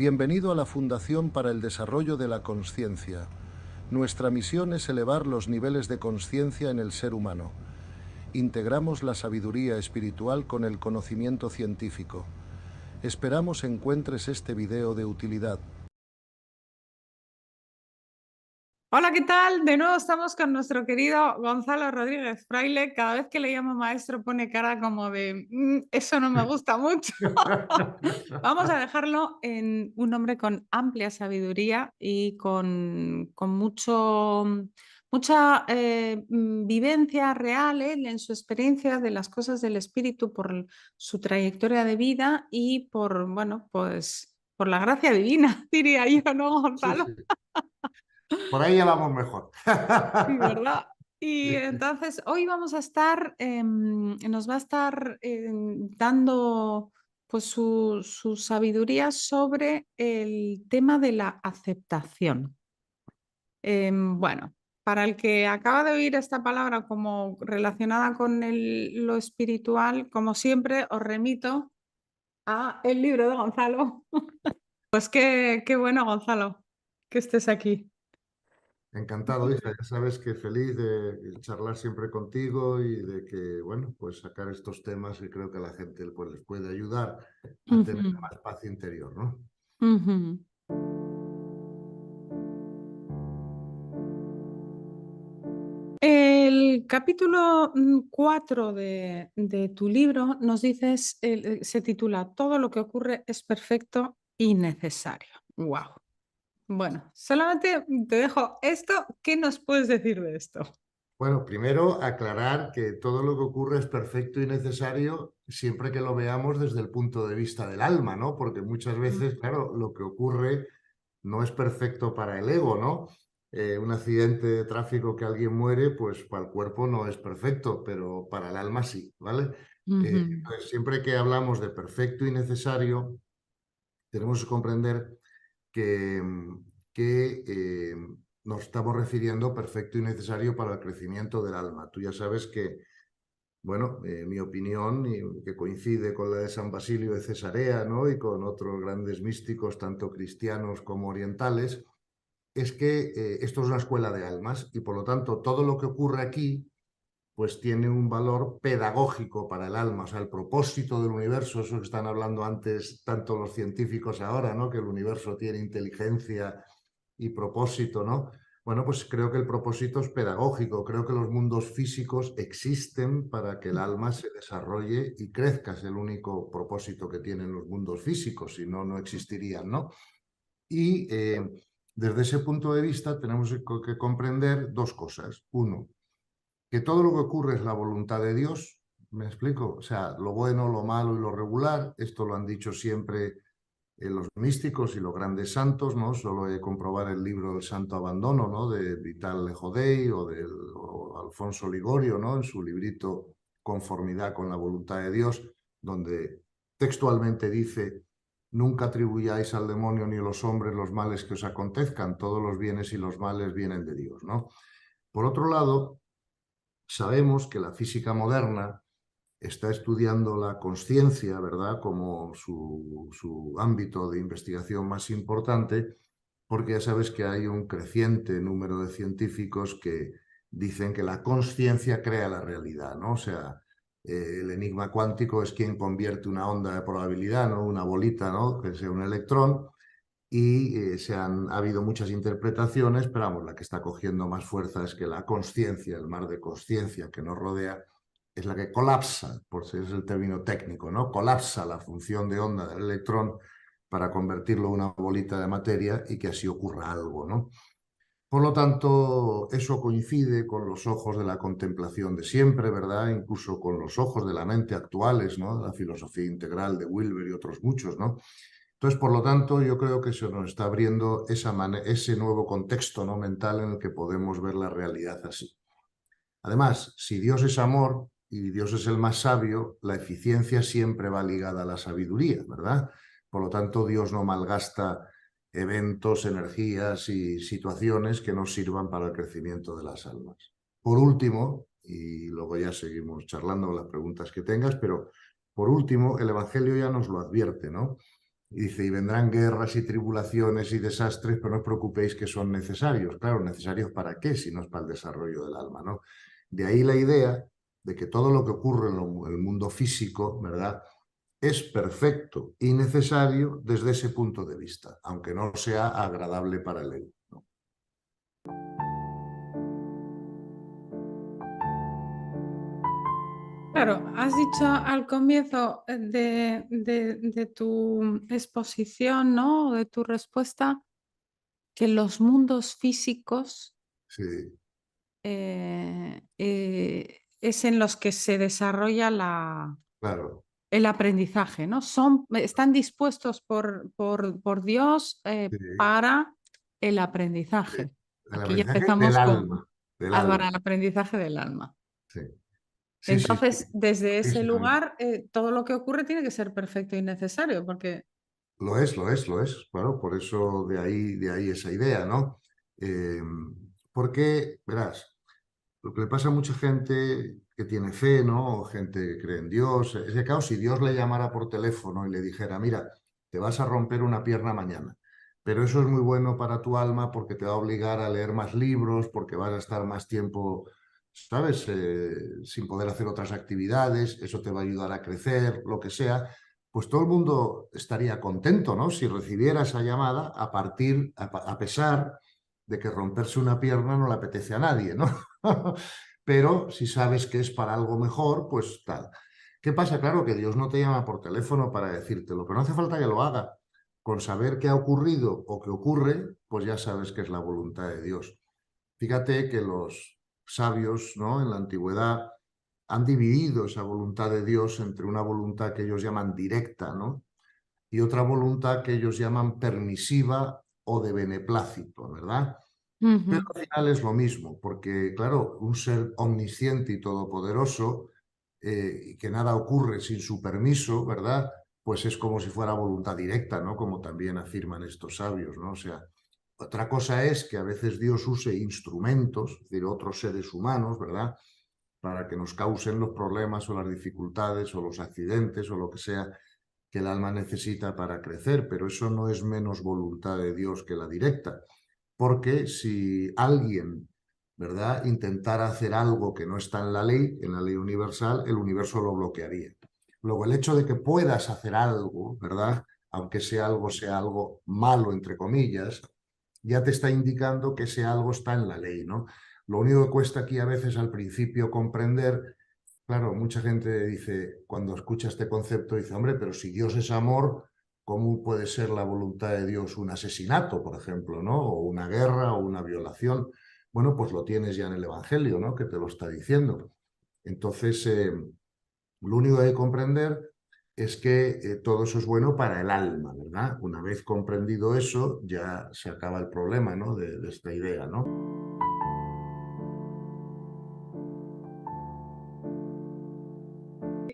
Bienvenido a la Fundación para el Desarrollo de la Consciencia. Nuestra misión es elevar los niveles de consciencia en el ser humano. Integramos la sabiduría espiritual con el conocimiento científico. Esperamos encuentres este video de utilidad. Hola, ¿qué tal? De nuevo estamos con nuestro querido Gonzalo Rodríguez Fraile. Cada vez que le llamo maestro pone cara como de eso no me gusta mucho. Vamos a dejarlo en un hombre con amplia sabiduría y con mucha vivencia real en su experiencia de las cosas del espíritu por su trayectoria de vida y bueno, pues por la gracia divina, diría yo, ¿no, Sí, Gonzalo? sí. Por ahí ya vamos mejor. Sí, ¿verdad? Y Sí. entonces hoy vamos a estar, nos va a estar dando pues su sabiduría sobre el tema de la aceptación. Bueno, para el que acaba de oír esta palabra como relacionada con lo espiritual, como siempre, os remito a el libro de Gonzalo. Pues qué bueno, Gonzalo, que estés aquí. Encantado, hija. Ya sabes que feliz de charlar siempre contigo y de que, bueno, pues sacar estos temas que creo que a la gente pues, les puede ayudar a tener Ujú, más paz interior, ¿no? ujú. El capítulo 4 de tu libro nos dices, se titula Todo lo que ocurre es perfecto y necesario. ¡Wow! Bueno, solamente te dejo esto. ¿Qué nos puedes decir de esto? Bueno, primero aclarar que todo lo que ocurre es perfecto y necesario siempre que lo veamos desde el punto de vista del alma, ¿no? Porque muchas veces, claro, lo que ocurre no es perfecto para el ego, ¿no? Un accidente de tráfico que alguien muere, pues para el cuerpo no es perfecto, pero para el alma sí, ¿vale? Ujú, Entonces, siempre que hablamos de perfecto y necesario, tenemos que comprender que, que nos estamos refiriendo perfecto y necesario para el crecimiento del alma. Tú ya sabes que, bueno, mi opinión, y que coincide con la de San Basilio de Cesarea, ¿no? Y con otros grandes místicos, tanto cristianos como orientales, es que esto es una escuela de almas y por lo tanto todo lo que ocurre aquí pues tiene un valor pedagógico para el alma, o sea, el propósito del universo, eso que están hablando antes tanto los científicos ahora, ¿no? Que el universo tiene inteligencia y propósito, ¿no? Bueno, pues creo que el propósito es pedagógico, creo que los mundos físicos existen para que el alma se desarrolle y crezca, es el único propósito que tienen los mundos físicos, si no, no existirían, ¿no? Y desde ese punto de vista tenemos que comprender dos cosas. Uno, que todo lo que ocurre es la voluntad de Dios, ¿me explico? O sea, lo bueno, lo malo y lo regular, esto lo han dicho siempre los místicos y los grandes santos, ¿no? Solo he comprobar el libro del Santo Abandono, ¿no? De Vital Lejodei o Alfonso Ligorio, ¿no? En su librito Conformidad con la voluntad de Dios, donde textualmente dice: nunca atribuyáis al demonio ni a los hombres los males que os acontezcan, todos los bienes y los males vienen de Dios, ¿no? Por otro lado, sabemos que la física moderna está estudiando la consciencia, ¿verdad?, como su ámbito de investigación más importante, porque ya sabes que hay un creciente número de científicos que dicen que la consciencia crea la realidad, ¿no? O sea, el enigma cuántico es quien convierte una onda de probabilidad, ¿no? Una bolita, ¿no? Que sea un electrón, y ha habido muchas interpretaciones, pero vamos, la que está cogiendo más fuerza es que la consciencia, el mar de consciencia que nos rodea, es la que colapsa, por si es el término técnico, ¿no? Colapsa la función de onda del electrón para convertirlo en una bolita de materia y que así ocurra algo, ¿no? Por lo tanto, eso coincide con los ojos de la contemplación de siempre, ¿verdad? Incluso con los ojos de la mente actuales, ¿no? La filosofía integral de Wilber y otros muchos, ¿no? Entonces, por lo tanto, yo creo que se nos está abriendo ese nuevo contexto, ¿no? Mental en el que podemos ver la realidad así. Además, si Dios es amor y Dios es el más sabio, la eficiencia siempre va ligada a la sabiduría, ¿verdad? Por lo tanto, Dios no malgasta eventos, energías y situaciones que nos sirvan para el crecimiento de las almas. Por último, y luego ya seguimos charlando las preguntas que tengas, pero por último, el Evangelio ya nos lo advierte, ¿no? Y dice, y vendrán guerras y tribulaciones y desastres, pero no os preocupéis que son necesarios. Claro, ¿necesarios para qué? Si no es para el desarrollo del alma, ¿no? De ahí la idea de que todo lo que ocurre en el mundo físico, ¿verdad?, es perfecto y necesario desde ese punto de vista, aunque no sea agradable para el ego, ¿no? Claro, has dicho al comienzo de tu exposición, ¿no? De tu respuesta, que los mundos físicos Sí, es en los que se desarrolla claro. el aprendizaje, ¿no? Están dispuestos por Dios Sí, para el sí. aprendizaje. El Aquí ya aprendizaje del empezamos con alma, del para alma. el aprendizaje del alma. Sí, sí, sí, sí. Entonces, desde ese Precisamente. lugar, todo lo que ocurre tiene que ser perfecto y necesario, porque Lo es, lo es, lo es. Claro, por eso de ahí esa idea, ¿no? Eh, Porque, verás, lo que le pasa a mucha gente que tiene fe, ¿no? O gente que cree en Dios, es que, claro, si Dios le llamara por teléfono y le dijera, mira, te vas a romper una pierna mañana, pero eso es muy bueno para tu alma porque te va a obligar a leer más libros, porque vas a estar más tiempo, ¿sabes? Sin poder hacer otras actividades, eso te va a ayudar a crecer, lo que sea, pues todo el mundo estaría contento, ¿no? Si recibiera esa llamada a pesar de que romperse una pierna no le apetece a nadie, ¿no? Pero si sabes que es para algo mejor, pues tal. ¿Qué pasa? Claro que Dios no te llama por teléfono para decírtelo, pero no hace falta que lo haga. Con saber qué ha ocurrido o qué ocurre, pues ya sabes que es la voluntad de Dios. Fíjate que los sabios, ¿no?, en la antigüedad han dividido esa voluntad de Dios entre una voluntad que ellos llaman directa, ¿no?, y otra voluntad que ellos llaman permisiva o de beneplácito, ¿verdad? Pero ujú. al final es lo mismo, porque claro, un ser omnisciente y todopoderoso, y que nada ocurre sin su permiso, ¿verdad? Pues es como si fuera voluntad directa, ¿no? Como también afirman estos sabios, ¿no? O sea, otra cosa es que a veces Dios use instrumentos, es decir, otros seres humanos, ¿verdad?, para que nos causen los problemas o las dificultades o los accidentes o lo que sea que el alma necesita para crecer, pero eso no es menos voluntad de Dios que la directa. Porque si alguien, ¿verdad?, intentara hacer algo que no está en la ley universal, el universo lo bloquearía. Luego, el hecho de que puedas hacer algo, ¿verdad?, aunque sea algo malo, entre comillas, ya te está indicando que ese algo está en la ley, ¿no? Lo único que cuesta aquí a veces al principio comprender, claro, mucha gente dice, cuando escucha este concepto, dice, hombre, pero si Dios es amor, ¿cómo puede ser la voluntad de Dios un asesinato, por ejemplo, ¿no? O una guerra o una violación? Bueno, pues lo tienes ya en el Evangelio, ¿no?, que te lo está diciendo. Entonces, lo único que hay que comprender es que todo eso es bueno para el alma, ¿verdad? Una vez comprendido eso, ya se acaba el problema, ¿no?, de esta idea, ¿no?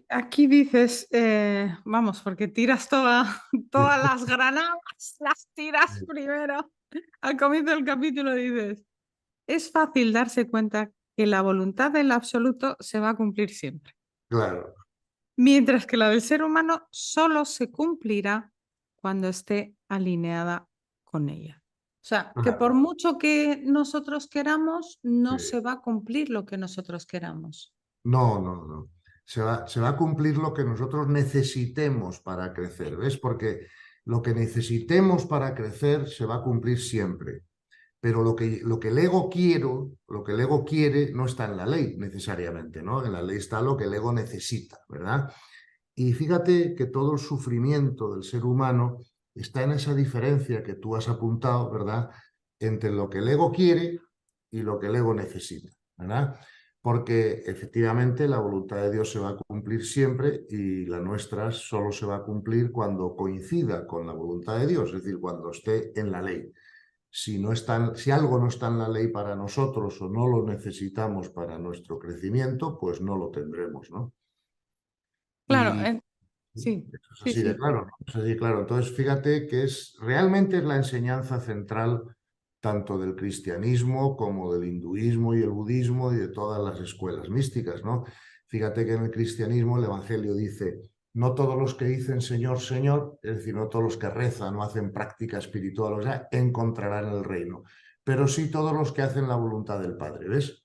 Aquí dices, vamos, porque tiras todas las granadas, las tiras primero. Al comienzo del capítulo dices, es fácil darse cuenta que la voluntad del absoluto se va a cumplir siempre, Claro, mientras que la del ser humano solo se cumplirá cuando esté alineada con ella. O sea, que por claro. mucho que nosotros queramos, Sí. no se va a cumplir lo que nosotros queramos. No, no, no. Se va a cumplir lo que nosotros necesitemos para crecer, ¿ves? Porque lo que necesitemos para crecer se va a cumplir siempre. Pero lo que el ego lo que el ego quiere no está en la ley necesariamente, ¿no? En la ley está lo que el ego necesita, ¿verdad? Y fíjate que todo el sufrimiento del ser humano está en esa diferencia que tú has apuntado, ¿verdad?, entre lo que el ego quiere y lo que el ego necesita, ¿verdad? Porque efectivamente la voluntad de Dios se va a cumplir siempre y la nuestra solo se va a cumplir cuando coincida con la voluntad de Dios, es decir, cuando esté en la ley. Si, no está, si algo no está en la ley para nosotros o no lo necesitamos para nuestro crecimiento, pues no lo tendremos, ¿no? Claro, Y sí, eso es sí, así de sí. claro, ¿no? Es así de claro. Entonces, fíjate que realmente es la enseñanza central tanto del cristianismo como del hinduismo y el budismo y de todas las escuelas místicas, ¿no? Fíjate que en el cristianismo el Evangelio dice, no todos los que dicen Señor, Señor, es decir, no todos los que rezan o hacen práctica espiritual, o sea, encontrarán el reino, pero sí todos los que hacen la voluntad del Padre, ¿ves?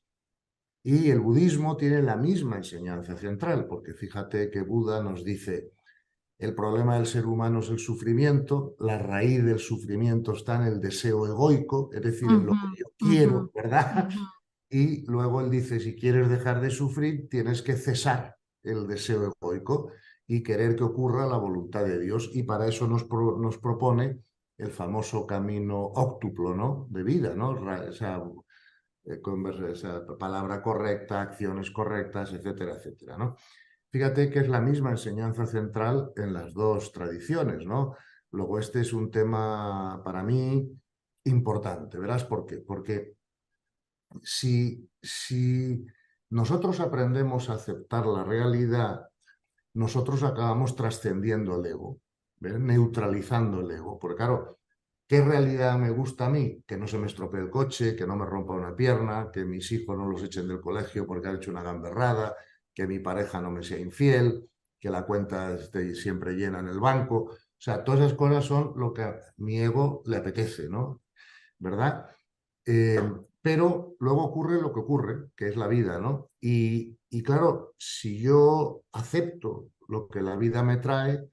Y el budismo tiene la misma enseñanza central, porque fíjate que Buda nos dice, el problema del ser humano es el sufrimiento, la raíz del sufrimiento está en el deseo egoico, es decir, en lo que yo quiero, ¿verdad? Y luego él dice, si quieres dejar de sufrir, tienes que cesar el deseo egoico y querer que ocurra la voluntad de Dios. Y para eso nos propone el famoso camino óctuplo, ¿no? De vida, ¿no? Esa palabra correcta, acciones correctas, etcétera, etcétera, ¿no? Fíjate que es la misma enseñanza central en las dos tradiciones, ¿no? Luego este es un tema para mí importante, ¿verás por qué? Porque si nosotros aprendemos a aceptar la realidad, nosotros acabamos trascendiendo el ego, ¿ves? Neutralizando el ego. Porque claro, ¿qué realidad me gusta a mí? Que no se me estropee el coche, que no me rompa una pierna, que mis hijos no los echen del colegio porque han hecho una gamberrada, que mi pareja no me sea infiel, que la cuenta esté siempre llena en el banco. O sea, todas esas cosas son lo que a mi ego le apetece, ¿no? ¿Verdad? Pero luego ocurre lo que ocurre, que es la vida, ¿no? Y claro, si yo acepto lo que la vida me trae,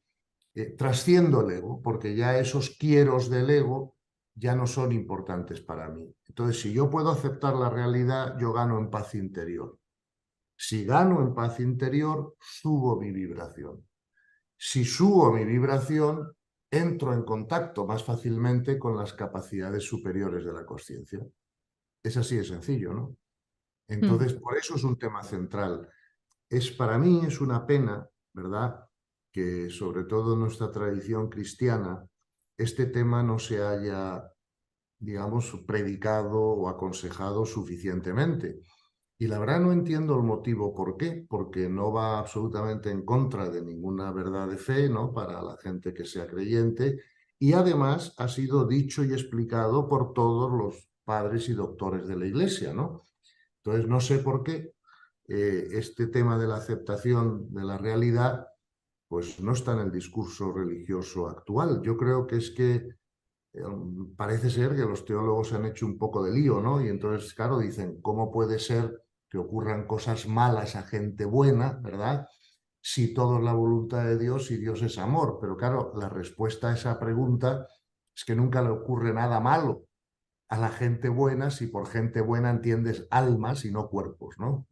trasciendo el ego, porque ya esos quieros del ego ya no son importantes para mí. Entonces, si yo puedo aceptar la realidad, yo gano en paz interior. Si gano en paz interior, subo mi vibración. Si subo mi vibración, entro en contacto más fácilmente con las capacidades superiores de la consciencia. Es así de sencillo, ¿no? Entonces, por eso es un tema central. Para mí es una pena, ¿verdad?, que sobre todo en nuestra tradición cristiana este tema no se haya, digamos, predicado o aconsejado suficientemente. Y la verdad no entiendo el motivo por qué, porque no va absolutamente en contra de ninguna verdad de fe, ¿no?, para la gente que sea creyente, y además ha sido dicho y explicado por todos los padres y doctores de la Iglesia, ¿no? Entonces no sé por qué este tema de la aceptación de la realidad pues no está en el discurso religioso actual. Yo creo que es que parece ser que los teólogos han hecho un poco de lío, ¿no? Y entonces, claro, dicen, ¿cómo puede ser que ocurran cosas malas a gente buena, ¿verdad? Si todo es la voluntad de Dios y Dios es amor. Pero claro, la respuesta a esa pregunta es que nunca le ocurre nada malo a la gente buena si por gente buena entiendes almas y no cuerpos, ¿no?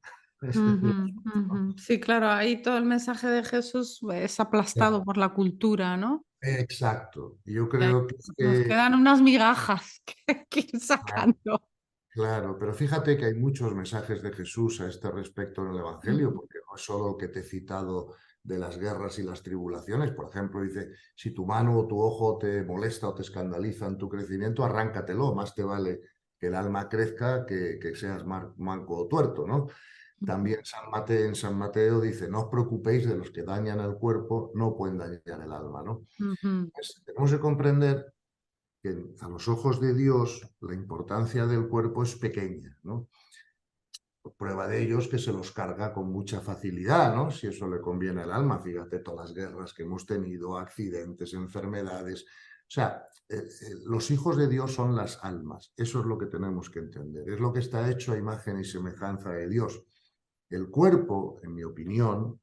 Sí, claro, ahí todo el mensaje de Jesús es aplastado por la cultura, ¿no? Exacto. Yo Y ahí creo que es nos que, quedan unas migajas que ir sacando. claro, pero fíjate que hay muchos mensajes de Jesús a este respecto en el Evangelio, porque no es solo lo que te he citado de las guerras y las tribulaciones. Por ejemplo, dice, si tu mano o tu ojo te molesta o te escandaliza en tu crecimiento, arráncatelo. Más te vale que el alma crezca que seas manco o tuerto, ¿no? También en San Mateo dice, no os preocupéis de los que dañan el cuerpo, no pueden dañar el alma, ¿no? Pues tenemos que comprender que a los ojos de Dios la importancia del cuerpo es pequeña, ¿no? Prueba de ello es que se los carga con mucha facilidad, ¿no? Si eso le conviene al alma, fíjate todas las guerras que hemos tenido, accidentes, enfermedades. O sea, los hijos de Dios son las almas. Eso es lo que tenemos que entender. Es lo que está hecho a imagen y semejanza de Dios. El cuerpo, en mi opinión,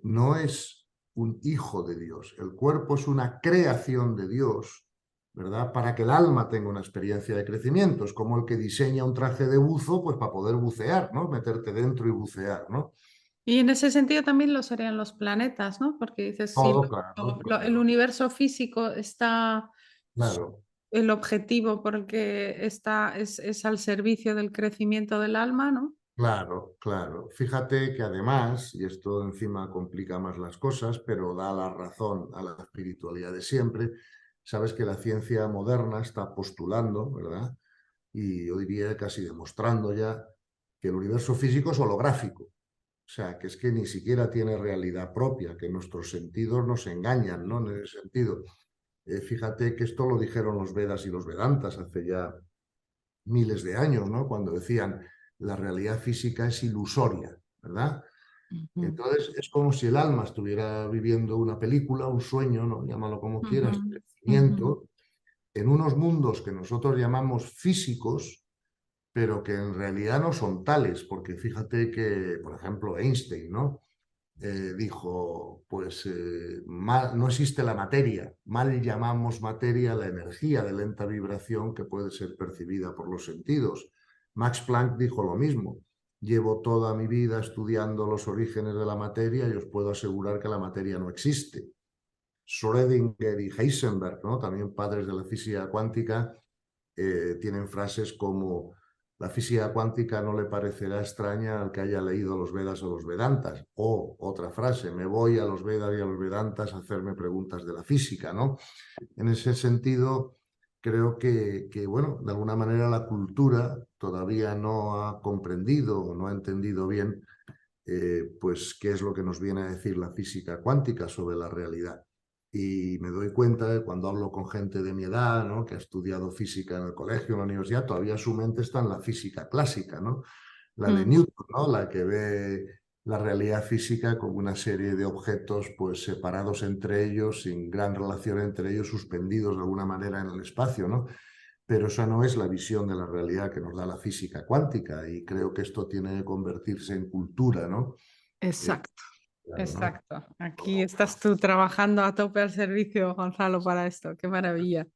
no es un hijo de Dios. El cuerpo es una creación de Dios, ¿verdad? Para que el alma tenga una experiencia de crecimiento. Es como el que diseña un traje de buzo, pues para poder bucear, ¿no? Meterte dentro y bucear, ¿no? Y en ese sentido también lo serían los planetas, ¿no? Porque dices, sí, Todo, claro, el claro, universo físico está, claro, el objetivo por el que está es al servicio del crecimiento del alma, ¿no? claro, claro. Fíjate que además, y esto encima complica más las cosas, pero da la razón a la espiritualidad de siempre, sabes que la ciencia moderna está postulando, ¿verdad? Y yo diría casi demostrando ya que el universo físico es holográfico. O sea, que es que ni siquiera tiene realidad propia, que nuestros sentidos nos engañan, ¿no? En ese sentido. Fíjate que esto lo dijeron los Vedas y los Vedantas hace ya miles de años, ¿no? Cuando decían la realidad física es ilusoria, ¿verdad? Ujú, Entonces es como si el alma estuviera viviendo una película, un sueño, ¿no? Llámalo como ujú, quieras, ujú, crecimiento, en unos mundos que nosotros llamamos físicos, pero que en realidad no son tales, porque fíjate que, por ejemplo, Einstein, ¿no? Dijo, pues no existe la materia, mal llamamos materia la energía de lenta vibración que puede ser percibida por los sentidos. Max Planck dijo lo mismo, llevo toda mi vida estudiando los orígenes de la materia y os puedo asegurar que la materia no existe. Schrödinger y Heisenberg, ¿no? También padres de la física cuántica, tienen frases como la física cuántica no le parecerá extraña al que haya leído los Vedas o los Vedantas. O otra frase, me voy a los Vedas y a los Vedantas a hacerme preguntas de la física, ¿no? En ese sentido, creo que, bueno, de alguna manera la cultura todavía no ha comprendido o no ha entendido bien pues qué es lo que nos viene a decir la física cuántica sobre la realidad. Y me doy cuenta de cuando hablo con gente de mi edad, ¿no? Que ha estudiado física en el colegio, en la universidad, todavía su mente está en la física clásica, ¿no? La de ujú. Newton, ¿no? La que ve la realidad física como una serie de objetos pues separados entre ellos, sin gran relación entre ellos, suspendidos de alguna manera en el espacio, ¿no? Pero esa no es la visión de la realidad que nos da la física cuántica y creo que esto tiene que convertirse en cultura, ¿no? Eh, Exacto, claro, ¿no? exacto. Aquí estás tú trabajando a tope al servicio, Gonzalo, para esto. Qué maravilla.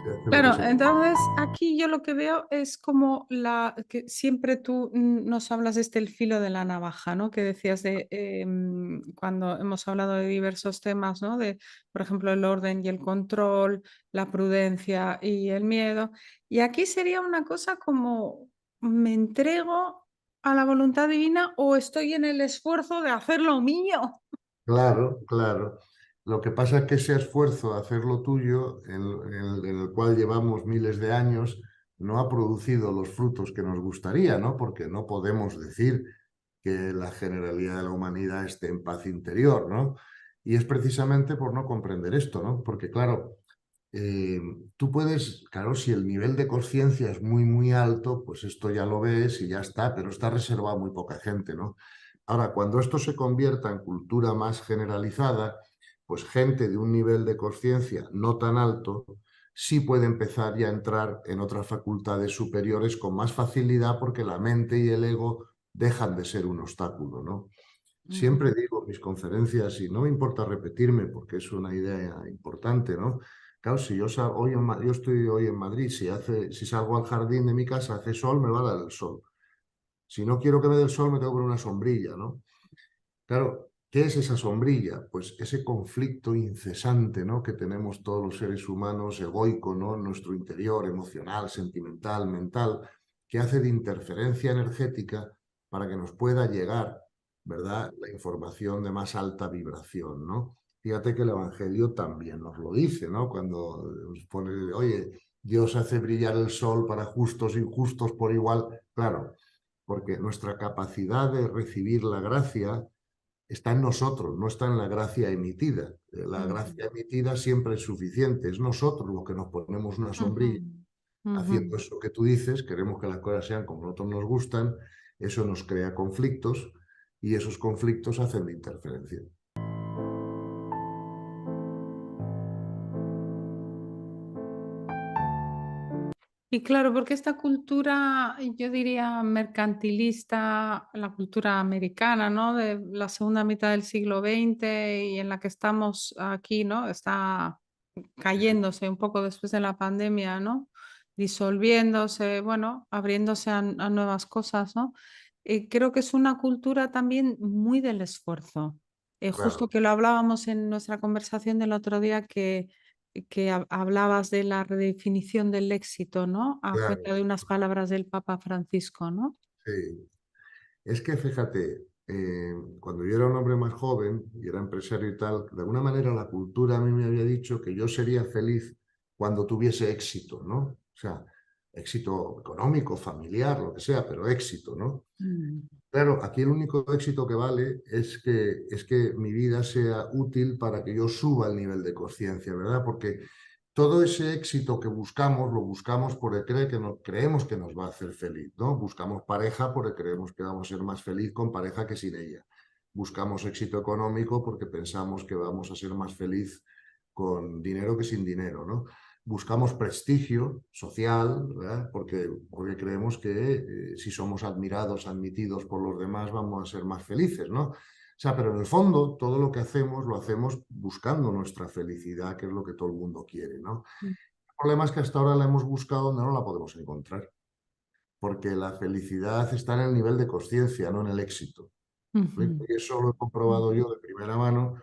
Se hace lo que Claro, se... entonces aquí yo lo que veo es como que siempre tú nos hablas de el filo de la navaja, ¿no? Que decías de cuando hemos hablado de diversos temas, ¿no? De, por ejemplo, el orden y el control, la prudencia y el miedo. Y aquí sería una cosa como, ¿me entrego a la voluntad divina o estoy en el esfuerzo de hacer lo mío? Claro, claro. Lo que pasa es que ese esfuerzo de hacer lo tuyo, en el cual llevamos miles de años, no ha producido los frutos que nos gustaría, ¿no? Porque no podemos decir que la generalidad de la humanidad esté en paz interior, ¿no? Y es precisamente por no comprender esto, ¿no? Porque claro, eh, tú puedes, claro, si el nivel de conciencia es muy, muy alto, pues esto ya lo ves y ya está, pero está reservado a muy poca gente, ¿no? Ahora, cuando esto se convierta en cultura más generalizada, pues gente de un nivel de conciencia no tan alto sí puede empezar ya a entrar en otras facultades superiores con más facilidad porque la mente y el ego dejan de ser un obstáculo, ¿no? Ujú, Siempre digo en mis conferencias, y no me importa repetirme porque es una idea importante, ¿no? Claro, si yo estoy hoy en Madrid, si salgo al jardín de mi casa, hace sol, me va a dar el sol. Si no quiero que me dé el sol, me tengo que poner una sombrilla, ¿no? Claro, ¿qué es esa sombrilla? Pues ese conflicto incesante, ¿no? Que tenemos todos los seres humanos, egoico, ¿no? En nuestro interior, emocional, sentimental, mental, que hace de interferencia energética para que nos pueda llegar, ¿verdad? La información de más alta vibración, ¿no? Fíjate que el Evangelio también nos lo dice, ¿no? Cuando nos pone, oye, Dios hace brillar el sol para justos e injustos por igual. Claro, porque nuestra capacidad de recibir la gracia está en nosotros, no está en la gracia emitida. La ujú, gracia emitida siempre es suficiente, es nosotros los que nos ponemos una ujú, sombrilla ujú. haciendo eso que tú dices, queremos que las cosas sean como a nosotros nos gustan, eso nos crea conflictos y esos conflictos hacen de interferencia. Y claro, porque esta cultura, yo diría, mercantilista, la cultura americana, ¿no? De la segunda mitad del siglo XX y en la que estamos aquí, ¿no? Está cayéndose un poco después de la pandemia, ¿no? Disolviéndose, bueno, abriéndose a nuevas cosas, ¿no? Creo que es una cultura también muy del esfuerzo. Justo Claro, que lo hablábamos en nuestra conversación del otro día que hablabas de la redefinición del éxito, ¿no? A claro, cuenta de unas palabras del Papa Francisco, ¿no? sí. Es que fíjate, cuando yo era un hombre más joven y era empresario y tal, de alguna manera la cultura a mí me había dicho que yo sería feliz cuando tuviese éxito, ¿no? O sea, éxito económico, familiar, lo que sea, pero éxito, ¿no? Mm, Claro, aquí el único éxito que vale es que mi vida sea útil para que yo suba el nivel de conciencia, ¿verdad? Porque todo ese éxito que buscamos, lo buscamos porque creemos que nos va a hacer feliz, ¿no? Buscamos pareja porque creemos que vamos a ser más feliz con pareja que sin ella. Buscamos éxito económico porque pensamos que vamos a ser más feliz con dinero que sin dinero, ¿no? Buscamos prestigio social, ¿verdad? Porque creemos que si somos admirados, admitidos por los demás, vamos a ser más felices, ¿no? O sea, pero en el fondo todo lo que hacemos lo hacemos buscando nuestra felicidad, que es lo que todo el mundo quiere, ¿no? Mm. El problema es que hasta ahora la hemos buscado donde no la podemos encontrar, porque la felicidad está en el nivel de consciencia, no en el éxito. Ujú. Y eso lo he comprobado yo de primera mano,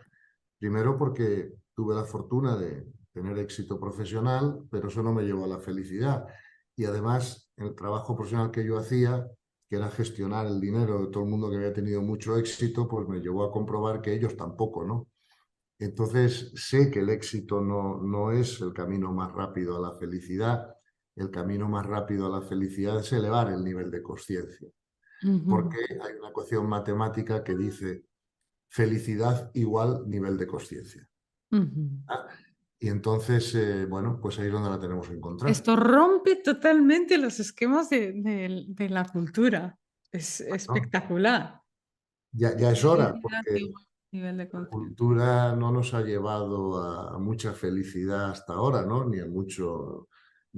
primero porque tuve la fortuna de tener éxito profesional, pero eso no me llevó a la felicidad. Y además, el trabajo profesional que yo hacía, que era gestionar el dinero de todo el mundo que había tenido mucho éxito, pues me llevó a comprobar que ellos tampoco, ¿no? Entonces, sé que el éxito no es el camino más rápido a la felicidad. El camino más rápido a la felicidad es elevar el nivel de consciencia, Ujú. porque hay una ecuación matemática que dice felicidad igual nivel de consciencia. Ujú. ¿Ah? Y entonces, bueno, pues ahí es donde la tenemos que encontrar. Esto rompe totalmente los esquemas de la cultura. Es ¿No? espectacular. Ya es hora, Felicidad porque igual nivel de la conciencia. cultura no nos ha llevado a mucha felicidad hasta ahora, ¿no? Ni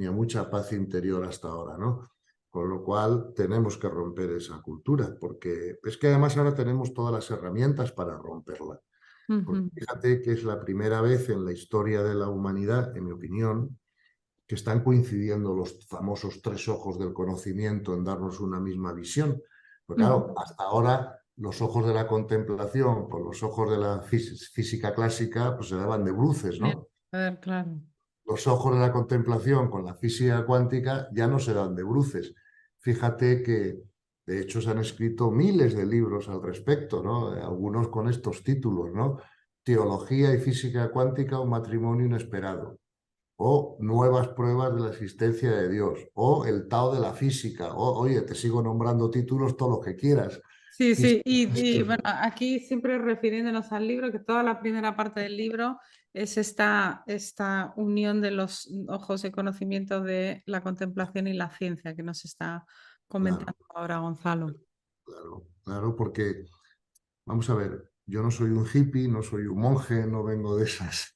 a mucha paz interior hasta ahora, ¿no? Con lo cual tenemos que romper esa cultura, porque es que además ahora tenemos todas las herramientas para romperla. Porque Ujú. fíjate que es la primera vez en la historia de la humanidad, en mi opinión, que están coincidiendo los famosos tres ojos del conocimiento en darnos una misma visión. Porque claro, Ujú. hasta ahora los ojos de la contemplación con los ojos de la física clásica pues se daban de bruces, Bien, ¿no? a ver, claro. Los ojos de la contemplación con la física cuántica ya no se dan de bruces. Fíjate que de hecho se han escrito miles de libros al respecto, ¿no? Algunos con estos títulos, ¿no? Teología y física cuántica, un matrimonio inesperado, o nuevas pruebas de la existencia de Dios, o el Tao de la física, o oye, te sigo nombrando títulos todos los que quieras. Sí, Física sí, y, bueno, aquí siempre refiriéndonos al libro, que toda la primera parte del libro es esta unión de los ojos de conocimiento de la contemplación y la ciencia que nos está Claro, comentando ahora Gonzalo. claro, claro, porque vamos a ver, yo no soy un hippie, no soy un monje, no vengo de esas,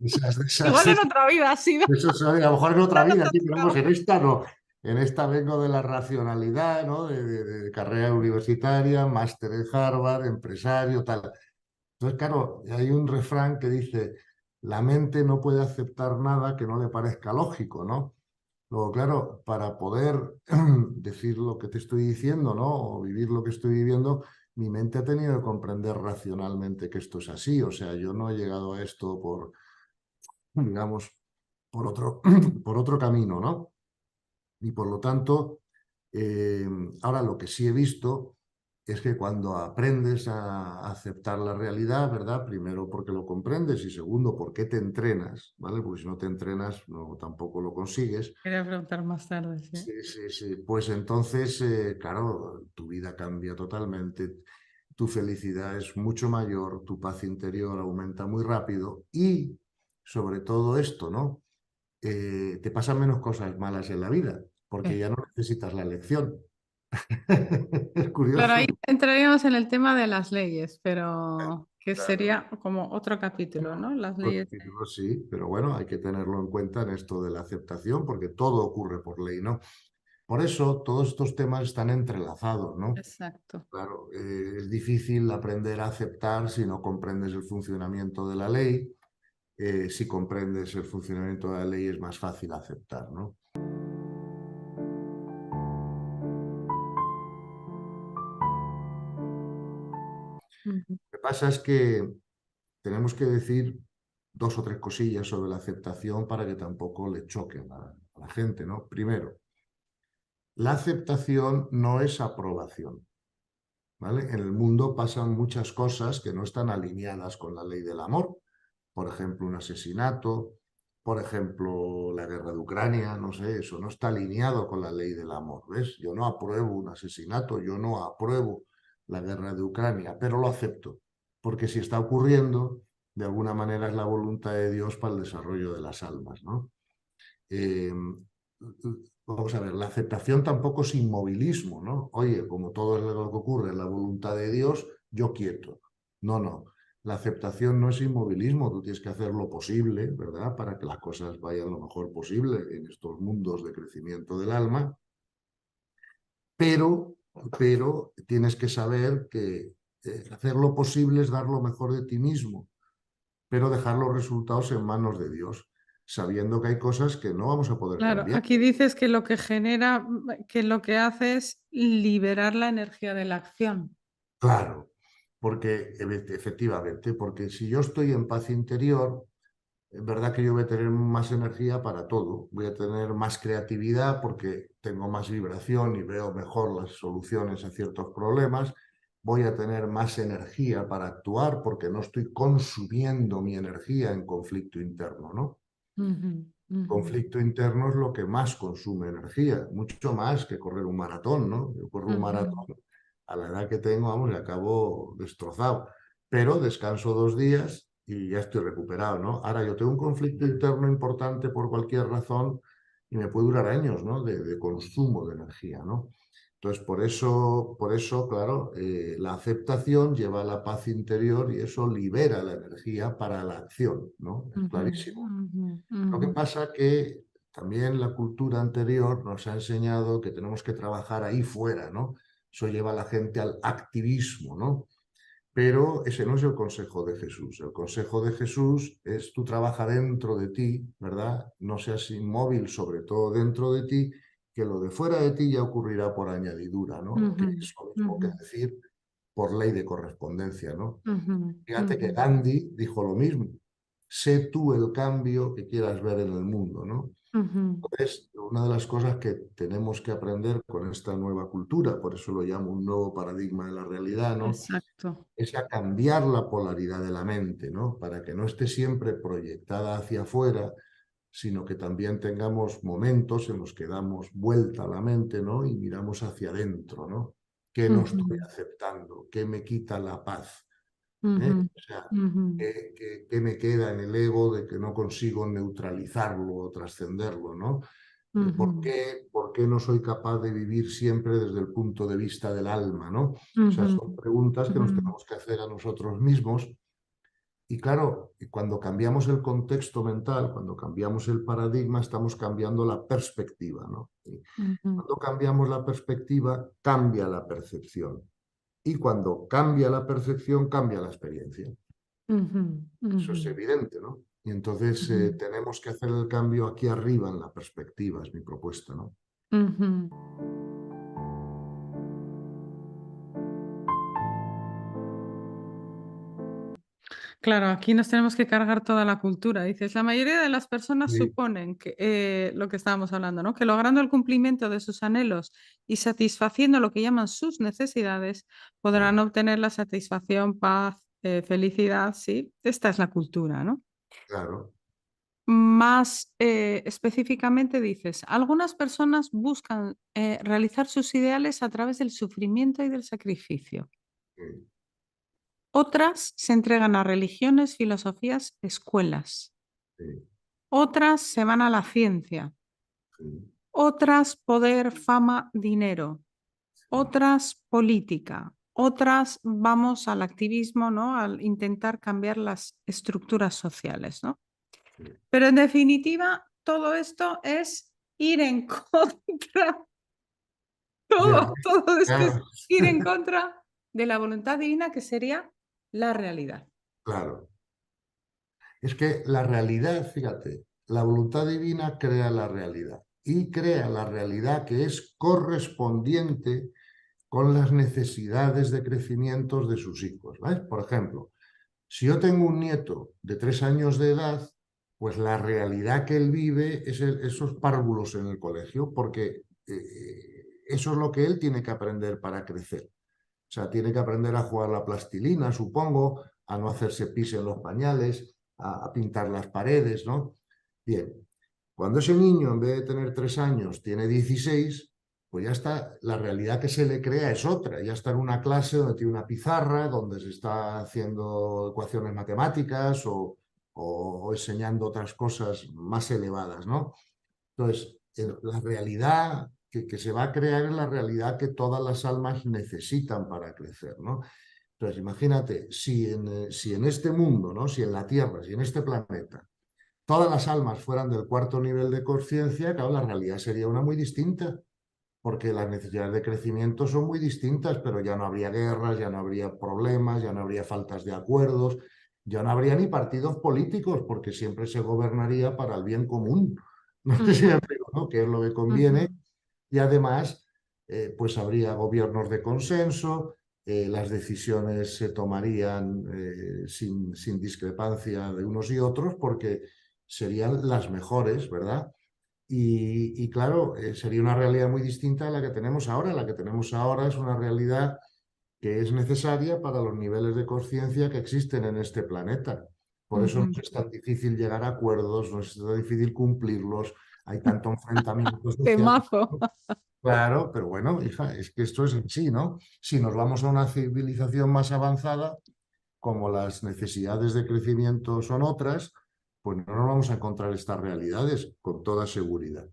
de esas, de esas, Igual en otra vida ha sido. eso a lo mejor en otra vida, sí, pero vamos, en esta no. En esta vengo de la racionalidad, ¿no? De carrera universitaria, máster en Harvard, empresario, tal. Entonces, claro, hay un refrán que dice, la mente no puede aceptar nada que no le parezca lógico, ¿no? Luego, claro, para poder decir lo que te estoy diciendo, ¿no? O vivir lo que estoy viviendo, mi mente ha tenido que comprender racionalmente que esto es así. O sea, yo no he llegado a esto por, digamos, por otro camino, ¿no? Y por lo tanto, eh, ahora lo que sí he visto es que cuando aprendes a aceptar la realidad, ¿verdad? Primero porque lo comprendes y segundo porque te entrenas, ¿vale? Porque si no te entrenas, no, tampoco lo consigues. Quería preguntar más tarde, sí. Sí, sí, sí. Pues entonces, claro, tu vida cambia totalmente, tu felicidad es mucho mayor, tu paz interior aumenta muy rápido y sobre todo esto, ¿no? Te pasan menos cosas malas en la vida, porque ya no necesitas la lección. Es Claro, ahí curioso. entraríamos en el tema de las leyes, pero que Claro, sería como otro capítulo, ¿no? Las leyes. sí, pero bueno, hay que tenerlo en cuenta en esto de la aceptación, porque todo ocurre por ley, ¿no? Por eso todos estos temas están entrelazados, ¿no? Exacto. Claro, es difícil aprender a aceptar si no comprendes el funcionamiento de la ley. Si comprendes el funcionamiento de la ley es más fácil aceptar, ¿no? Ujú. Lo que pasa es que tenemos que decir dos o tres cosillas sobre la aceptación para que tampoco le choque a la gente, ¿no? Primero, la aceptación no es aprobación, ¿vale? En el mundo pasan muchas cosas que no están alineadas con la ley del amor. Por ejemplo, un asesinato, por ejemplo, la guerra de Ucrania, no sé, eso no está alineado con la ley del amor, ¿ves? Yo no apruebo un asesinato, yo no apruebo la guerra de Ucrania, pero lo acepto, porque si está ocurriendo de alguna manera es la voluntad de Dios para el desarrollo de las almas, ¿no? Eh, Vamos a ver, la aceptación tampoco es inmovilismo, ¿no? Oye, como todo lo que ocurre es la voluntad de Dios, yo quieto. No, no. La aceptación no es inmovilismo, tú tienes que hacer lo posible, ¿verdad? Para que las cosas vayan lo mejor posible en estos mundos de crecimiento del alma, pero, pero tienes que saber que hacer lo posible es dar lo mejor de ti mismo, pero dejar los resultados en manos de Dios, sabiendo que hay cosas que no vamos a poder Claro, cambiar. aquí dices que lo que genera, que lo que hace es liberar la energía de la acción. Claro, porque efectivamente, porque si yo estoy en paz interior, es verdad que yo voy a tener más energía para todo, voy a tener más creatividad porque tengo más vibración y veo mejor las soluciones a ciertos problemas, voy a tener más energía para actuar porque no estoy consumiendo mi energía en conflicto interno, ¿no? Ujú, ujú. Conflicto interno es lo que más consume energía, mucho más que correr un maratón, ¿no? Yo corro un maratón a la edad que tengo, vamos, y acabo destrozado, pero descanso 2 días y ya estoy recuperado, ¿no? Ahora yo tengo un conflicto interno importante por cualquier razón y me puede durar años, ¿no? De consumo de energía, ¿no? Entonces, por eso, claro, la aceptación lleva a la paz interior y eso libera la energía para la acción, ¿no? Es Ujú, clarísimo. ujú, Lo que ujú. pasa que también la cultura anterior nos ha enseñado que tenemos que trabajar ahí fuera, ¿no? Eso lleva a la gente al activismo, ¿no? Pero ese no es el consejo de Jesús. El consejo de Jesús es tú trabaja dentro de ti, ¿verdad? No seas inmóvil, sobre todo dentro de ti, que lo de fuera de ti ya ocurrirá por añadidura, ¿no? Que Ujú, es lo mismo ujú, que decir por ley de correspondencia, ¿no? ujú, Fíjate que ujú. Gandhi dijo lo mismo. Sé tú el cambio que quieras ver en el mundo, ¿no? Ujú. Entonces, una de las cosas que tenemos que aprender con esta nueva cultura, por eso lo llamo un nuevo paradigma de la realidad, ¿no? Exacto. Es a cambiar la polaridad de la mente, ¿no? Para que no esté siempre proyectada hacia afuera, sino que también tengamos momentos en los que damos vuelta a la mente, ¿no? Y miramos hacia adentro, ¿no? ¿Qué no estoy Ujú, aceptando? ¿Qué me quita la paz? ¿Eh? ujú, O sea, ujú, ¿qué me queda en el ego de que no consigo neutralizarlo o trascenderlo, ¿no? ujú, Por qué no soy capaz de vivir siempre desde el punto de vista del alma, ¿no? O sea, ujú, son preguntas que nos ujú, tenemos que hacer a nosotros mismos. Y claro, cuando cambiamos el contexto mental, cuando cambiamos el paradigma, estamos cambiando la perspectiva, ¿no? Y ujú, cuando cambiamos la perspectiva, cambia la percepción. Y cuando cambia la percepción, cambia la experiencia. ujú, Eso ujú, es evidente, ¿no? Y entonces ujú, tenemos que hacer el cambio aquí arriba en la perspectiva, es mi propuesta, ¿no? ujú. Claro, aquí nos tenemos que cargar toda la cultura. Dices, la mayoría de las personas Sí, suponen que lo que estábamos hablando, ¿no? Que logrando el cumplimiento de sus anhelos y satisfaciendo lo que llaman sus necesidades, podrán obtener la satisfacción, paz, felicidad, sí. Esta es la cultura, ¿no? claro. Más específicamente dices, algunas personas buscan realizar sus ideales a través del sufrimiento y del sacrificio. Sí, Otras se entregan a religiones, filosofías, escuelas. sí, Otras se van a la ciencia. sí, Otras poder, fama, dinero. sí, Otras política. Otras vamos al activismo, ¿no? Al intentar cambiar las estructuras sociales, ¿no? sí. Pero en definitiva, todo esto es ir en contra, Ya, todo esto es claro, ir en contra de la voluntad divina que sería la realidad. claro. Es que la realidad, fíjate, la voluntad divina crea la realidad y crea la realidad que es correspondiente con las necesidades de crecimiento de sus hijos, ¿ves? Por ejemplo, si yo tengo un nieto de 3 años de edad, pues la realidad que él vive es esos párvulos en el colegio, porque eso es lo que él tiene que aprender para crecer. O sea, tiene que aprender a jugar la plastilina, supongo, a no hacerse pis en los pañales, a pintar las paredes, ¿no? Bien, cuando ese niño, en vez de tener 3 años, tiene 16, pues ya está, la realidad que se le crea es otra, ya está en una clase donde tiene una pizarra, donde se está haciendo ecuaciones matemáticas o enseñando otras cosas más elevadas, ¿no? Entonces, la realidad que se va a crear es la realidad que todas las almas necesitan para crecer, ¿no? Entonces, imagínate, si en este mundo, ¿no? Si en la Tierra, si en este planeta, todas las almas fueran del cuarto nivel de conciencia, claro, la realidad sería una muy distinta, porque las necesidades de crecimiento son muy distintas, pero ya no habría guerras, ya no habría problemas, ya no habría faltas de acuerdos, ya no habría ni partidos políticos, porque siempre se gobernaría para el bien común. No sé si me explico, ¿no? Que es lo que conviene. Y además, pues habría gobiernos de consenso, las decisiones se tomarían sin discrepancia de unos y otros, porque serían las mejores, ¿verdad? Y claro, sería una realidad muy distinta a la que tenemos ahora. La que tenemos ahora es una realidad que es necesaria para los niveles de conciencia que existen en este planeta. Por eso no es tan difícil llegar a acuerdos, no es tan difícil cumplirlos, hay tanto enfrentamiento social. Temazo. Claro, pero bueno, hija, es que esto es así, ¿no? Si nos vamos a una civilización más avanzada, como las necesidades de crecimiento son otras, pues no nos vamos a encontrar estas realidades con toda seguridad.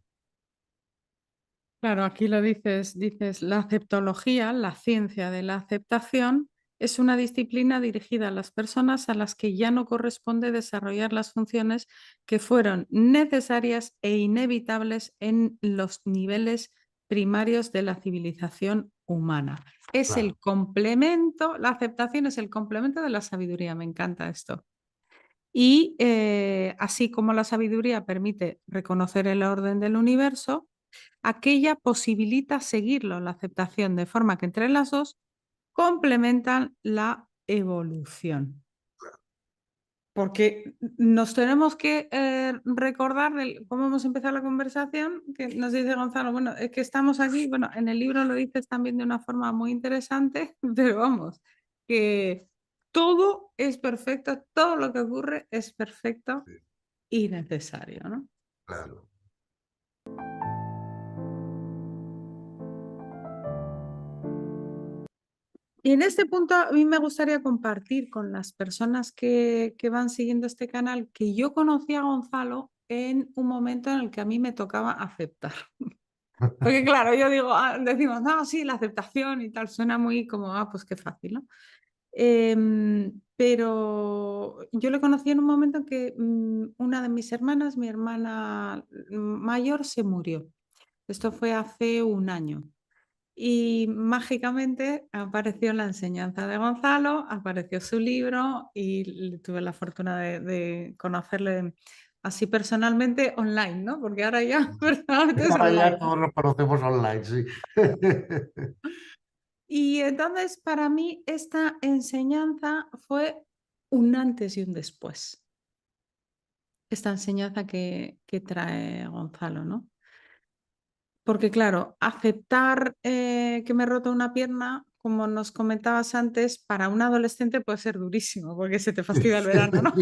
Claro, aquí lo dices, la aceptología, la ciencia de la aceptación, es una disciplina dirigida a las personas a las que ya no corresponde desarrollar las funciones que fueron necesarias e inevitables en los niveles primarios de la civilización humana. Es Claro, el complemento, la aceptación es el complemento de la sabiduría, me encanta esto. Y así como la sabiduría permite reconocer el orden del universo, aquella posibilita seguirlo, la aceptación, de forma que entre las dos complementan la evolución. Porque nos tenemos que recordar de cómo hemos empezado la conversación, que nos dice Gonzalo, bueno, es que estamos aquí, bueno, en el libro lo dices también de una forma muy interesante, pero vamos, que todo es perfecto, todo lo que ocurre es perfecto sí, y necesario, ¿no? claro. Y en este punto a mí me gustaría compartir con las personas que van siguiendo este canal que yo conocí a Gonzalo en un momento en el que a mí me tocaba aceptar. Porque claro, yo digo, decimos, no, sí, la aceptación y tal, suena muy como, pues qué fácil, ¿no? Pero yo le conocí en un momento en que una de mis hermanas, mi hermana mayor, se murió. Esto fue hace un año. Y mágicamente apareció la enseñanza de Gonzalo, apareció su libro y tuve la fortuna de conocerle así personalmente online, ¿no? Porque ahora ya personalmente es Ahora ya online. todos nos conocemos online, sí. Y entonces para mí esta enseñanza fue un antes y un después. Esta enseñanza que trae Gonzalo, ¿no? Porque claro, aceptar que me he roto una pierna, como nos comentabas antes, para un adolescente puede ser durísimo, porque se te fastidia el verano, ¿no?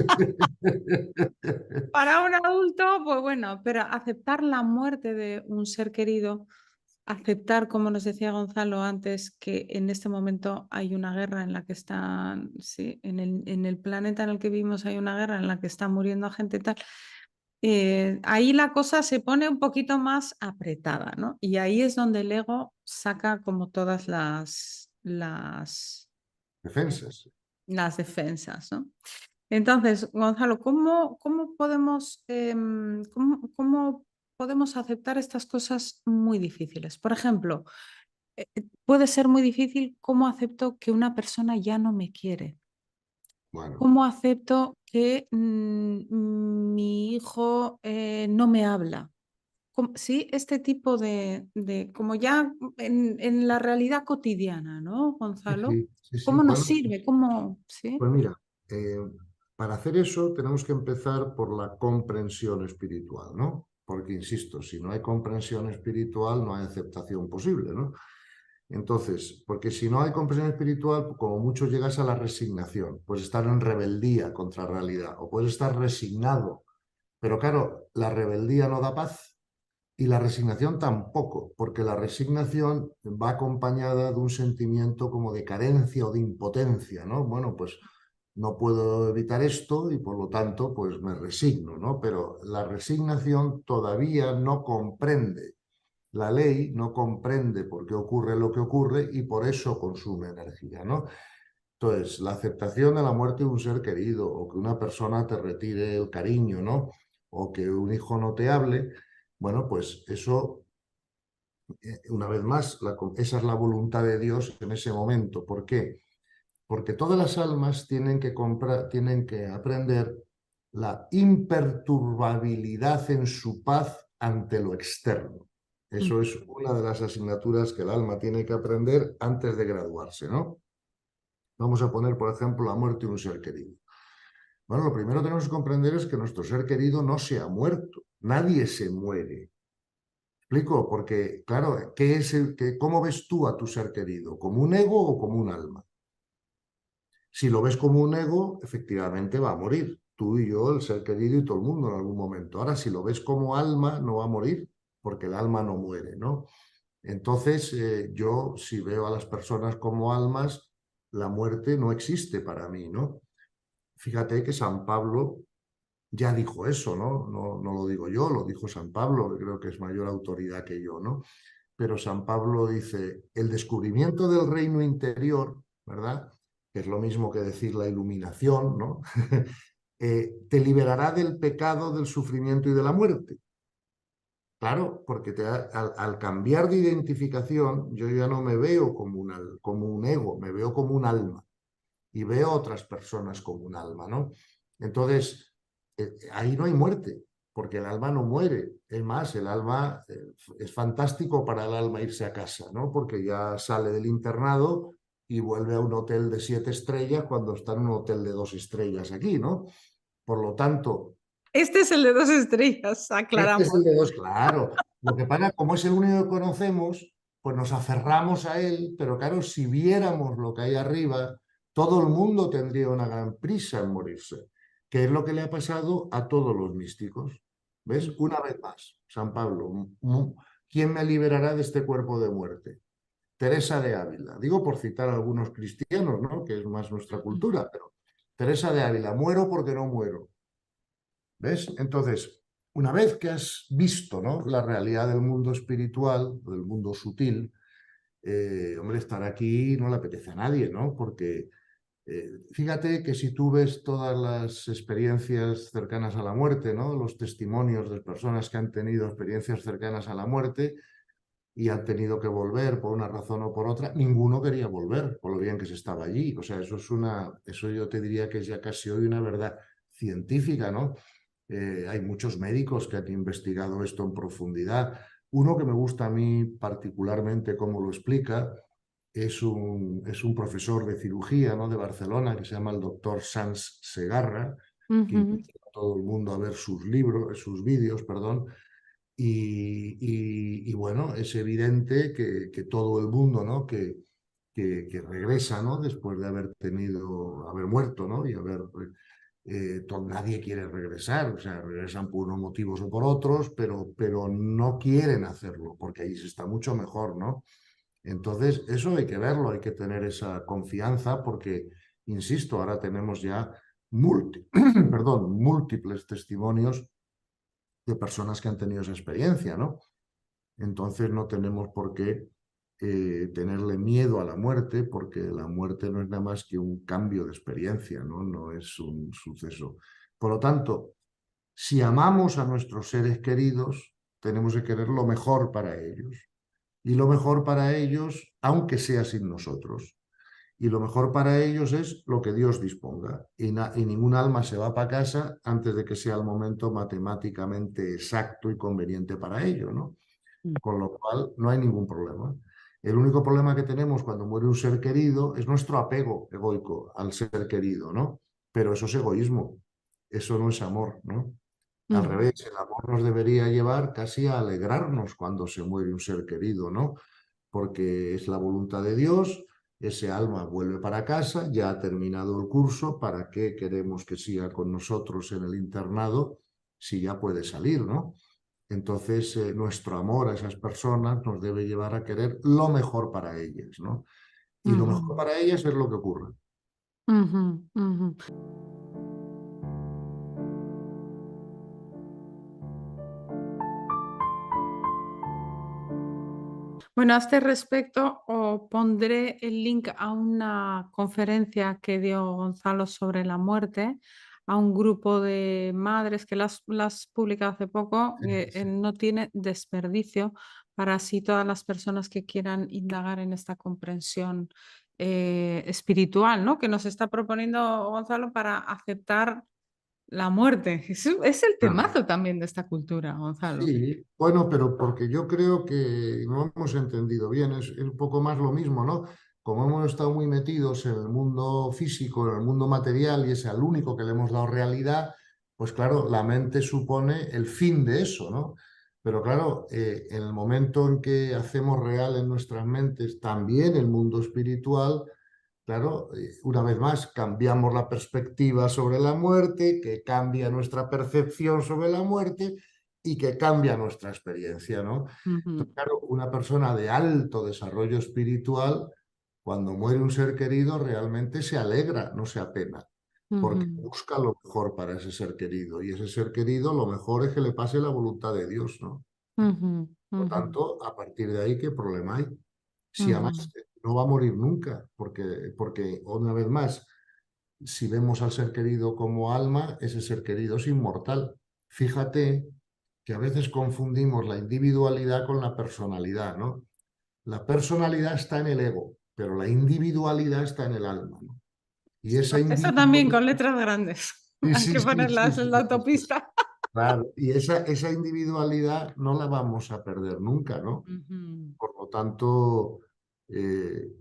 Para un adulto, pues bueno, pero aceptar la muerte de un ser querido, aceptar, como nos decía Gonzalo antes, que en este momento hay una guerra en la que están, sí, en el planeta en el que vivimos hay una guerra en la que está muriendo gente y tal. Ahí la cosa se pone un poquito más apretada, ¿no? Y ahí es donde el ego saca como todas Defensas. las defensas, ¿no? Entonces, Gonzalo, ¿cómo podemos, cómo podemos aceptar estas cosas muy difíciles? Por ejemplo, puede ser muy difícil cómo acepto que una persona ya no me quiere. Bueno, ¿Cómo acepto que mi hijo no me habla? Sí, este tipo como ya en la realidad cotidiana, ¿no, sí, Gonzalo? sí, sí, sí. ¿Cómo nos Bueno, sirve? ¿Cómo? ¿Sí? pues mira, para hacer eso tenemos que empezar por la comprensión espiritual, ¿no? Porque, insisto, si no hay comprensión espiritual, no hay aceptación posible, ¿no? Entonces, porque si no hay comprensión espiritual, como mucho llegas a la resignación, puedes estar en rebeldía contra la realidad o puedes estar resignado. Pero claro, la rebeldía no da paz Y la resignación tampoco, porque la resignación va acompañada de un sentimiento como de carencia o de impotencia, ¿no? Bueno, pues no puedo evitar esto y por lo tanto pues me resigno, ¿no? Pero la resignación todavía no comprende la ley, no comprende por qué ocurre lo que ocurre y por eso consume energía, ¿no? Entonces, la aceptación de la muerte de un ser querido o que una persona te retire el cariño, ¿no? O que un hijo no te hable, bueno, pues eso, una vez más, esa es la voluntad de Dios en ese momento. ¿Por qué? Porque todas las almas tienen que aprender la imperturbabilidad en su paz ante lo externo. Eso es una de las asignaturas que el alma tiene que aprender antes de graduarse, ¿no? Vamos a poner, por ejemplo, la muerte de un ser querido. Bueno, lo primero que tenemos que comprender es que nuestro ser querido no se ha muerto. Nadie se muere. ¿Explico? Porque, claro, ¿cómo ves tú a tu ser querido? ¿Como un ego o como un alma? Si lo ves como un ego, efectivamente va a morir. Tú y yo, el ser querido y todo el mundo en algún momento. Ahora, si lo ves como alma, no va a morir, porque el alma no muere, ¿no? Entonces, yo, si veo a las personas como almas, la muerte no existe para mí, ¿no? Fíjate que San Pablo ya dijo eso, ¿no? No lo digo yo, lo dijo San Pablo, que creo que es mayor autoridad que yo, ¿no? Pero San Pablo dice, el descubrimiento del reino interior, ¿verdad? Que es lo mismo que decir la iluminación, ¿no? Te liberará del pecado, del sufrimiento y de la muerte. Claro, porque al cambiar de identificación, yo ya no me veo como un ego, me veo como un alma y veo a otras personas como un alma, ¿no? Entonces, ahí no hay muerte, porque el alma no muere. Es más, el alma es fantástico para el alma irse a casa, ¿no? Porque ya sale del internado y vuelve a un hotel de 7 estrellas cuando está en un hotel de 2 estrellas aquí, ¿no? Por lo tanto, Este es el de 2 estrellas, este es el aclaramos. de 2, claro. Lo que pasa, como es el único que conocemos, pues nos aferramos a él, pero claro, si viéramos lo que hay arriba, todo el mundo tendría una gran prisa en morirse, que es lo que le ha pasado a todos los místicos. ¿Ves? Una vez más, San Pablo, ¿quién me liberará de este cuerpo de muerte? Teresa de Ávila. Digo por citar a algunos cristianos, ¿no? Que es más nuestra cultura, pero Teresa de Ávila, muero porque no muero. ¿Ves? Entonces, una vez que has visto, ¿no?, la realidad del mundo espiritual, del mundo sutil, hombre, estar aquí no le apetece a nadie, ¿no? Porque fíjate que si tú ves todas las experiencias cercanas a la muerte, ¿no?, los testimonios de personas que han tenido experiencias cercanas a la muerte y han tenido que volver por una razón o por otra, ninguno quería volver, por lo bien que se estaba allí. O sea, eso yo te diría que es ya casi hoy una verdad científica, ¿no? Hay muchos médicos que han investigado esto en profundidad. Uno que me gusta a mí particularmente cómo lo explica es un profesor de cirugía, ¿no?, de Barcelona, que se llama el doctor Sans Segarra, que invita a todo el mundo a ver sus libros, sus vídeos, perdón. Y bueno, es evidente que todo el mundo, ¿no?, que regresa, ¿no?, después de haber muerto, ¿no?, y nadie quiere regresar, o sea, regresan por unos motivos o por otros, pero no quieren hacerlo, porque ahí se está mucho mejor, ¿no? Entonces, eso hay que verlo, hay que tener esa confianza, porque, insisto, ahora tenemos ya múltiples testimonios de personas que han tenido esa experiencia, ¿no? Entonces no tenemos por qué tenerle miedo a la muerte, porque la muerte no es nada más que un cambio de experiencia, ¿no? No es un suceso. Por lo tanto, si amamos a nuestros seres queridos, tenemos que querer lo mejor para ellos. Y lo mejor para ellos, aunque sea sin nosotros. Y lo mejor para ellos es lo que Dios disponga. Y ningún alma se va para casa antes de que sea el momento matemáticamente exacto y conveniente para ello, ¿no? Con lo cual no hay ningún problema. El único problema que tenemos cuando muere un ser querido es nuestro apego egoico al ser querido, ¿no? Pero eso es egoísmo, eso no es amor, ¿no? Al revés, el amor nos debería llevar casi a alegrarnos cuando se muere un ser querido, ¿no? Porque es la voluntad de Dios, ese alma vuelve para casa, ya ha terminado el curso, ¿para qué queremos que siga con nosotros en el internado si ya puede salir, ¿no? entonces nuestro amor a esas personas nos debe llevar a querer lo mejor para ellas, ¿no? Y lo mejor Ujú, para ellas es lo que ocurre. ujú, ujú. Bueno, a este respecto pondré el link a una conferencia que dio Gonzalo sobre la muerte a un grupo de madres que las publicado hace poco, que Sí. no tiene desperdicio para así todas las personas que quieran indagar en esta comprensión espiritual, ¿no? Que nos está proponiendo Gonzalo para aceptar la muerte. Es el Claro. temazo también de esta cultura, Gonzalo. Sí, bueno, pero porque yo creo que no hemos entendido bien, es un poco más lo mismo, ¿no? Como hemos estado muy metidos en el mundo físico, en el mundo material, y es al único que le hemos dado realidad, pues claro, la mente supone el fin de eso, ¿no? Pero claro, en el momento en que hacemos real en nuestras mentes también el mundo espiritual, claro, una vez más cambiamos la perspectiva sobre la muerte, que cambia nuestra percepción sobre la muerte y que cambia nuestra experiencia, ¿no? Ujú, Entonces, claro, una persona de alto desarrollo espiritual, cuando muere un ser querido, realmente se alegra, no se apena, porque ujú, busca lo mejor para ese ser querido. Y ese ser querido, lo mejor es que le pase la voluntad de Dios, ¿no? ujú, Por lo ujú, tanto, a partir de ahí, ¿qué problema hay? Si ujú. además no va a morir nunca, porque una vez más, si vemos al ser querido como alma, ese ser querido es inmortal. Fíjate que a veces confundimos la individualidad con la personalidad, ¿no? La personalidad está en el ego, pero la individualidad está en el alma, ¿no? Y esa Eso también individualidad... con letras grandes. Sí, Hay sí, que sí, sí, ponerlas en la sí, sí, sí. autopista. Claro, y esa individualidad no la vamos a perder nunca, ¿no? Ujú, Por lo tanto, eh,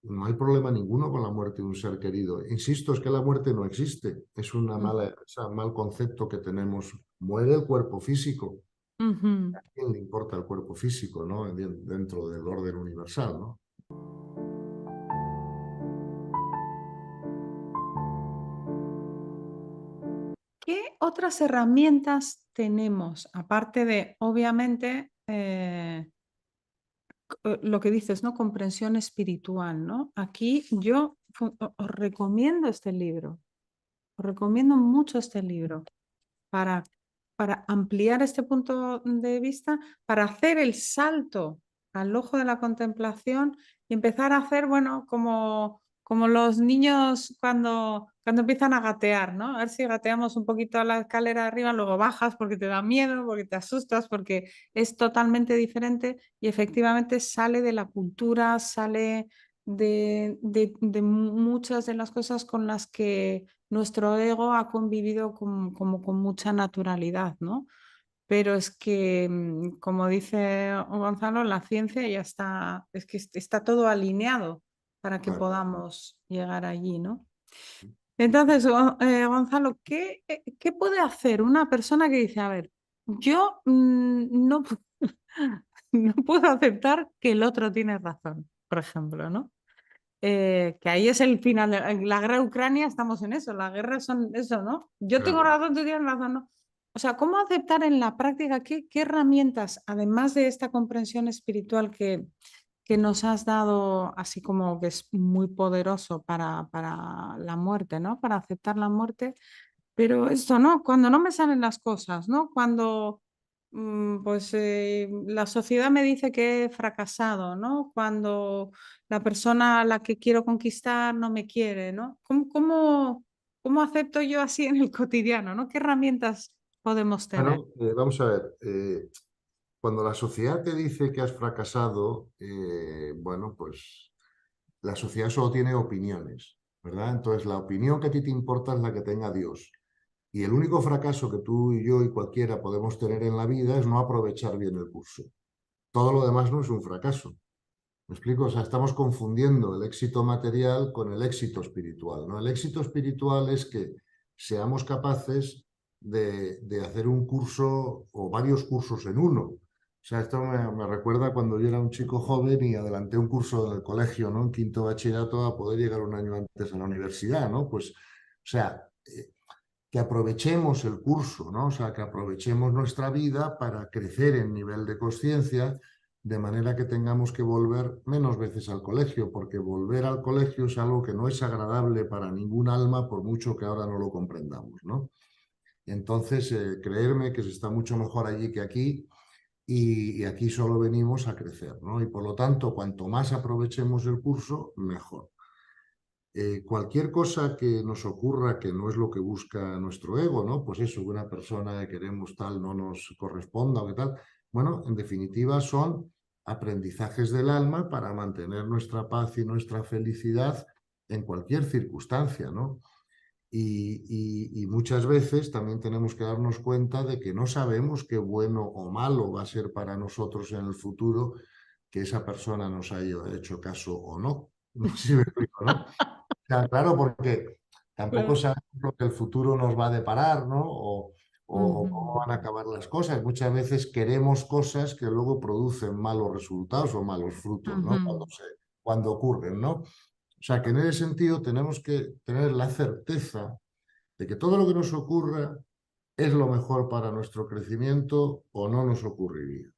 no hay problema ninguno con la muerte de un ser querido. Insisto, es que la muerte no existe. Es un mal concepto que tenemos. Muere el cuerpo físico. ujú. ¿A quién le importa el cuerpo físico, ¿no? Dentro del orden universal, ¿no? ¿Qué otras herramientas tenemos? Aparte de, obviamente, lo que dices, ¿no? Comprensión espiritual, ¿no? Aquí yo os recomiendo este libro. Os recomiendo mucho este libro para, para ampliar este punto de vista, para hacer el salto al ojo de la contemplación y empezar a hacer, bueno, como los niños cuando empiezan a gatear, ¿no? A ver si gateamos un poquito a la escalera de arriba, luego bajas porque te da miedo, porque te asustas, porque es totalmente diferente y efectivamente sale de la cultura, sale de muchas de las cosas con las que nuestro ego ha convivido como con mucha naturalidad, ¿no? Pero es que, como dice Gonzalo, la ciencia ya está, es que está todo alineado para que Claro. podamos llegar allí, ¿no? Entonces, Gonzalo, ¿qué puede hacer una persona que dice, a ver, yo no, no puedo aceptar que el otro tiene razón, por ejemplo, ¿no? Que ahí es el final de la guerra de Ucrania, estamos en eso, las guerras son eso, ¿no? Yo tengo Claro. razón, tú tienes razón, ¿no? O sea, ¿cómo aceptar en la práctica qué herramientas, además de esta comprensión espiritual que nos has dado, así como que es muy poderoso para la muerte, ¿no? Para aceptar la muerte, pero esto, ¿no? Cuando no me salen las cosas, ¿no? Cuando pues la sociedad me dice que he fracasado, ¿no? Cuando la persona a la que quiero conquistar no me quiere, ¿no? ¿Cómo acepto yo así en el cotidiano, ¿no? ¿Qué herramientas podemos tener? Bueno, vamos a ver. Cuando la sociedad te dice que has fracasado, bueno, pues la sociedad solo tiene opiniones, ¿verdad? Entonces, la opinión que a ti te importa es la que tenga Dios. Y el único fracaso que tú y yo y cualquiera podemos tener en la vida es no aprovechar bien el curso. Todo lo demás no es un fracaso. ¿Me explico? O sea, estamos confundiendo el éxito material con el éxito espiritual, ¿no? El éxito espiritual es que seamos capaces de hacer un curso o varios cursos en uno. O sea, esto me recuerda cuando yo era un chico joven y adelanté un curso en el colegio, ¿no? En quinto bachillerato a poder llegar un año antes a la universidad, ¿no? Pues, o sea, que aprovechemos el curso, ¿no? O sea, que aprovechemos nuestra vida para crecer en nivel de conciencia, de manera que tengamos que volver menos veces al colegio, porque volver al colegio es algo que no es agradable para ningún alma, por mucho que ahora no lo comprendamos, ¿no? Entonces, creerme que se está mucho mejor allí que aquí, y aquí solo venimos a crecer, ¿no? Y por lo tanto, cuanto más aprovechemos el curso, mejor. Cualquier cosa que nos ocurra que no es lo que busca nuestro ego, ¿no? Pues eso, que una persona que queremos tal no nos corresponda o qué tal. Bueno, en definitiva son aprendizajes del alma para mantener nuestra paz y nuestra felicidad en cualquier circunstancia, ¿no? Y muchas veces también tenemos que darnos cuenta de que no sabemos qué bueno o malo va a ser para nosotros en el futuro que esa persona nos haya hecho caso o no. No sé si me explico, ¿no? O sea, claro, porque tampoco Claro. sabemos lo que el futuro nos va a deparar, ¿no? O cómo Ujú, van a acabar las cosas. Muchas veces queremos cosas que luego producen malos resultados o malos frutos, ¿no? ujú, Cuando ocurren, ¿no? O sea, que en ese sentido tenemos que tener la certeza de que todo lo que nos ocurra es lo mejor para nuestro crecimiento o no nos ocurriría.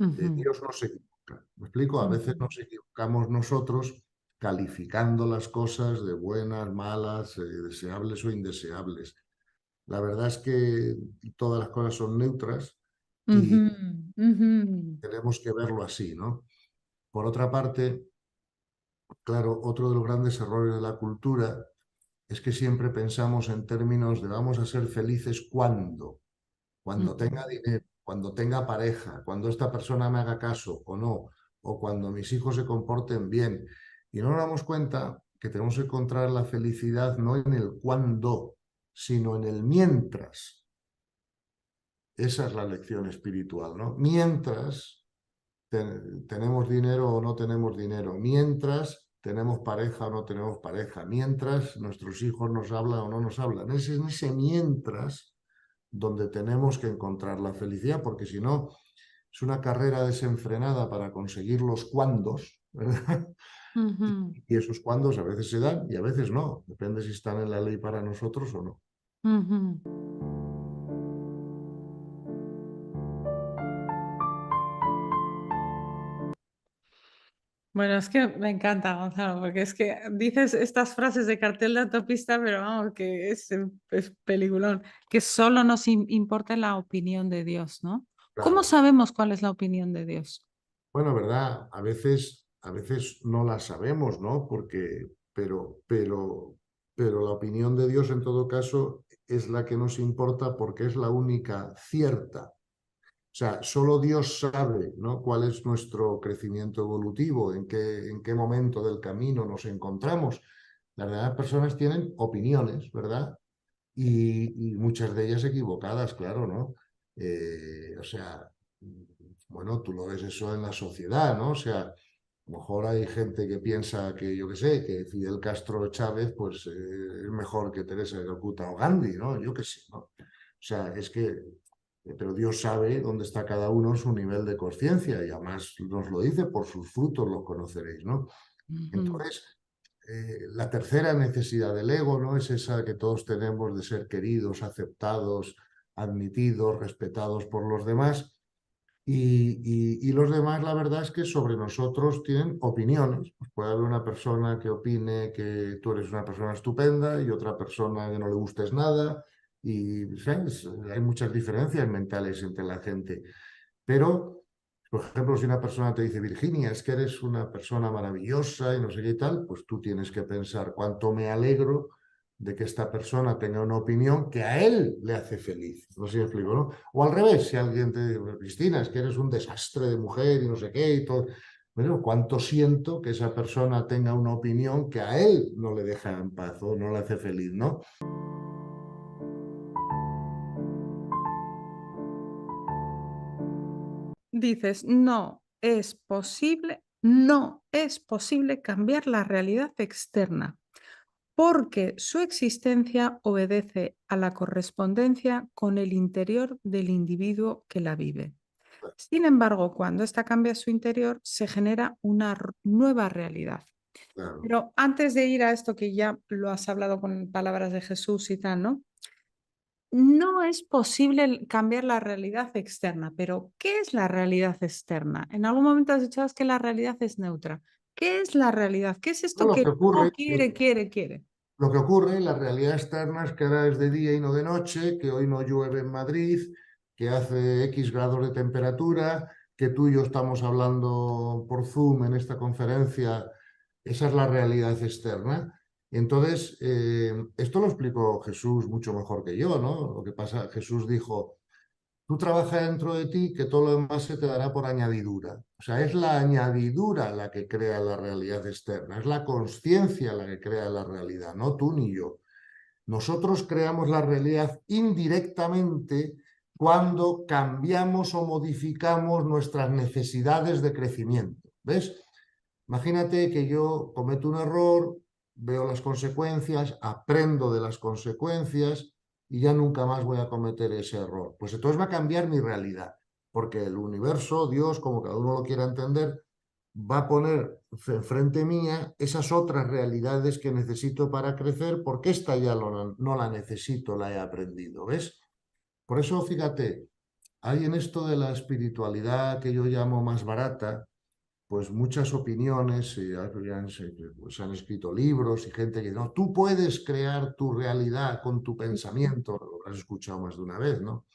ujú, Dios no se equivoca. ¿Me explico? A veces ujú. nos equivocamos nosotros calificando las cosas de buenas, malas, deseables o indeseables. La verdad es que todas las cosas son neutras y Ujú, ujú, tenemos que verlo así, ¿no? Por otra parte, claro, otro de los grandes errores de la cultura es que siempre pensamos en términos de vamos a ser felices cuando ujú. tenga dinero, cuando tenga pareja, cuando esta persona me haga caso o no, o cuando mis hijos se comporten bien. Y no nos damos cuenta que tenemos que encontrar la felicidad no en el cuándo, sino en el mientras. Esa es la lección espiritual, ¿no? Mientras tenemos dinero o no tenemos dinero, mientras tenemos pareja o no tenemos pareja, mientras nuestros hijos nos hablan o no nos hablan. Es en ese mientras donde tenemos que encontrar la felicidad, porque si no, es una carrera desenfrenada para conseguir los cuándos, ¿verdad? Ujú, Y esos cuándos a veces se dan y a veces no, depende si están en la ley para nosotros o no. ujú. Bueno, es que me encanta, Gonzalo, porque es que dices estas frases de cartel de autopista, pero vamos, que es peliculón, que solo nos importa la opinión de Dios, ¿no? ¿Cómo Claro. sabemos cuál es la opinión de Dios? Bueno, ¿verdad? A veces no la sabemos, ¿no? Pero la opinión de Dios en todo caso es la que nos importa porque es la única cierta. O sea, solo Dios sabe, ¿no? Cuál es nuestro crecimiento evolutivo, en qué momento del camino nos encontramos. Las demás personas tienen opiniones, ¿verdad? Y muchas de ellas equivocadas, claro, ¿no? O sea, bueno, tú lo ves eso en la sociedad, ¿no? O sea, a lo mejor hay gente que piensa que, yo qué sé, que Fidel Castro Chávez, pues es mejor que Teresa de Calcuta o Gandhi, ¿no? Yo qué sé, ¿no? O sea, es que, pero Dios sabe dónde está cada uno en su nivel de conciencia y además nos lo dice, por sus frutos los conoceréis, ¿no? Ujú, Entonces, la tercera necesidad del ego, ¿no? Es esa que todos tenemos de ser queridos, aceptados, admitidos, respetados por los demás. Y los demás, la verdad es que sobre nosotros tienen opiniones. Pues puede haber una persona que opine que tú eres una persona estupenda y otra persona que no le gustes nada. Y, ¿sabes? Hay muchas diferencias mentales entre la gente. Pero, por ejemplo, si una persona te dice, Virginia, es que eres una persona maravillosa y no sé qué y tal, pues tú tienes que pensar cuánto me alegro de que esta persona tenga una opinión que a él le hace feliz. No sé si me explico, ¿no? O al revés, si alguien te dice, Cristina, es que eres un desastre de mujer y no sé qué y todo. Bueno, cuánto siento que esa persona tenga una opinión que a él no le deja en paz o no le hace feliz, ¿no? Dices, no es posible cambiar la realidad externa, porque su existencia obedece a la correspondencia con el interior del individuo que la vive. Sin embargo, cuando ésta cambia su interior, se genera una nueva realidad. Claro. Pero antes de ir a esto que ya lo has hablado con palabras de Jesús y tal, ¿no? no es posible cambiar la realidad externa, pero ¿qué es la realidad externa? En algún momento has dicho que la realidad es neutra. ¿Qué es la realidad? ¿Qué es esto Lo que que no ocurre, quiere? lo que ocurre, la realidad externa es que ahora es de día y no de noche, que hoy no llueve en Madrid, que hace X grados de temperatura, que tú y yo estamos hablando por Zoom en esta conferencia. Esa es la realidad externa. Entonces, esto lo explicó Jesús mucho mejor que yo, ¿no? Lo que pasa, Jesús dijo, tú trabajas dentro de ti, que todo lo demás se te dará por añadidura. O sea, es la añadidura la que crea la realidad externa, es la conciencia la que crea la realidad, no tú ni yo. Nosotros creamos la realidad indirectamente cuando cambiamos o modificamos nuestras necesidades de crecimiento. ¿Ves? Imagínate que yo cometo un error, veo las consecuencias, aprendo de las consecuencias y ya nunca más voy a cometer ese error. Pues entonces va a cambiar mi realidad, porque el universo, Dios, como cada uno lo quiera entender, va a poner enfrente mía esas otras realidades que necesito para crecer, porque esta ya no la necesito, la he aprendido, ¿ves? Por eso, fíjate, hay en esto de la espiritualidad que yo llamo más barata, pues muchas opiniones, se han escrito libros y gente que no, tú puedes crear tu realidad con tu pensamiento, lo has escuchado más de una vez, ¿no?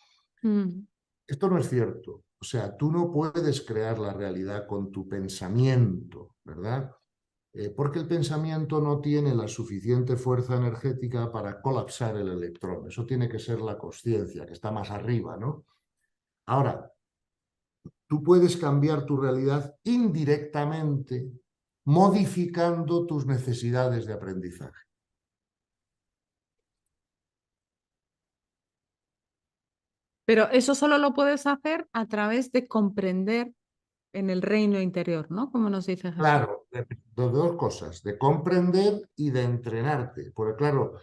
Mm, Esto no es cierto. O sea, tú no puedes crear la realidad con tu pensamiento, ¿verdad? Porque el pensamiento no tiene la suficiente fuerza energética para colapsar el electrón. Eso tiene que ser la consciencia, que está más arriba, ¿no? Ahora, tú puedes cambiar tu realidad indirectamente modificando tus necesidades de aprendizaje. Pero eso solo lo puedes hacer a través de comprender en el reino interior, ¿no? Como nos dice Jesús. Claro, de dos cosas, de comprender y de entrenarte. Porque claro,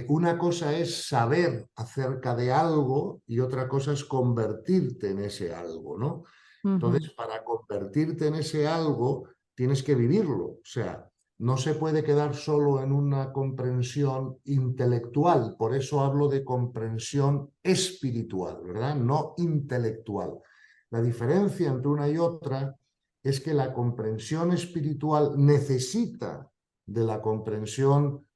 una cosa es saber acerca de algo y otra cosa es convertirte en ese algo, ¿no? Ujú, Entonces, para convertirte en ese algo, tienes que vivirlo. O sea, no se puede quedar solo en una comprensión intelectual. Por eso hablo de comprensión espiritual, ¿verdad? No intelectual. La diferencia entre una y otra es que la comprensión espiritual necesita de la comprensión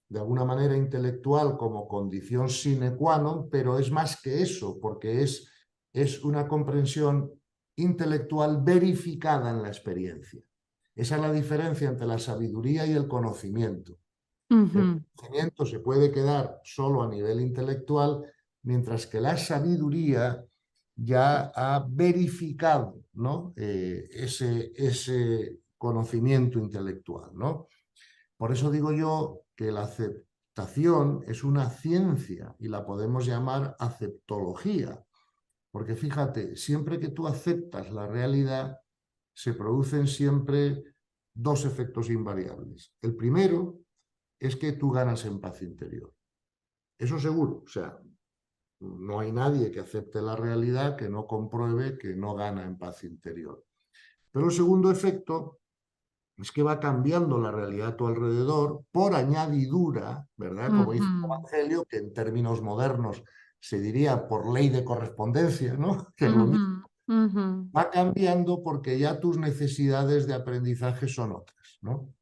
de alguna manera intelectual como condición sine qua non, pero es más que eso, porque es una comprensión intelectual verificada en la experiencia. Esa es la diferencia entre la sabiduría y el conocimiento. El ujú, conocimiento se puede quedar solo a nivel intelectual, mientras que la sabiduría ya ha verificado, ¿no? Ese conocimiento intelectual, ¿no? Por eso digo yo que la aceptación es una ciencia y la podemos llamar aceptología, porque fíjate, siempre que tú aceptas la realidad, se producen siempre dos efectos invariables. El primero es que tú ganas en paz interior. Eso seguro, o sea, no hay nadie que acepte la realidad que no compruebe que no gana en paz interior. Pero el segundo efecto es que va cambiando la realidad a tu alrededor por añadidura, ¿verdad? Como dice el ujú, Evangelio, que en términos modernos se diría por ley de correspondencia, ¿no? Que es lo ujú, mismo. ujú. Va cambiando porque ya tus necesidades de aprendizaje son otras, ¿no?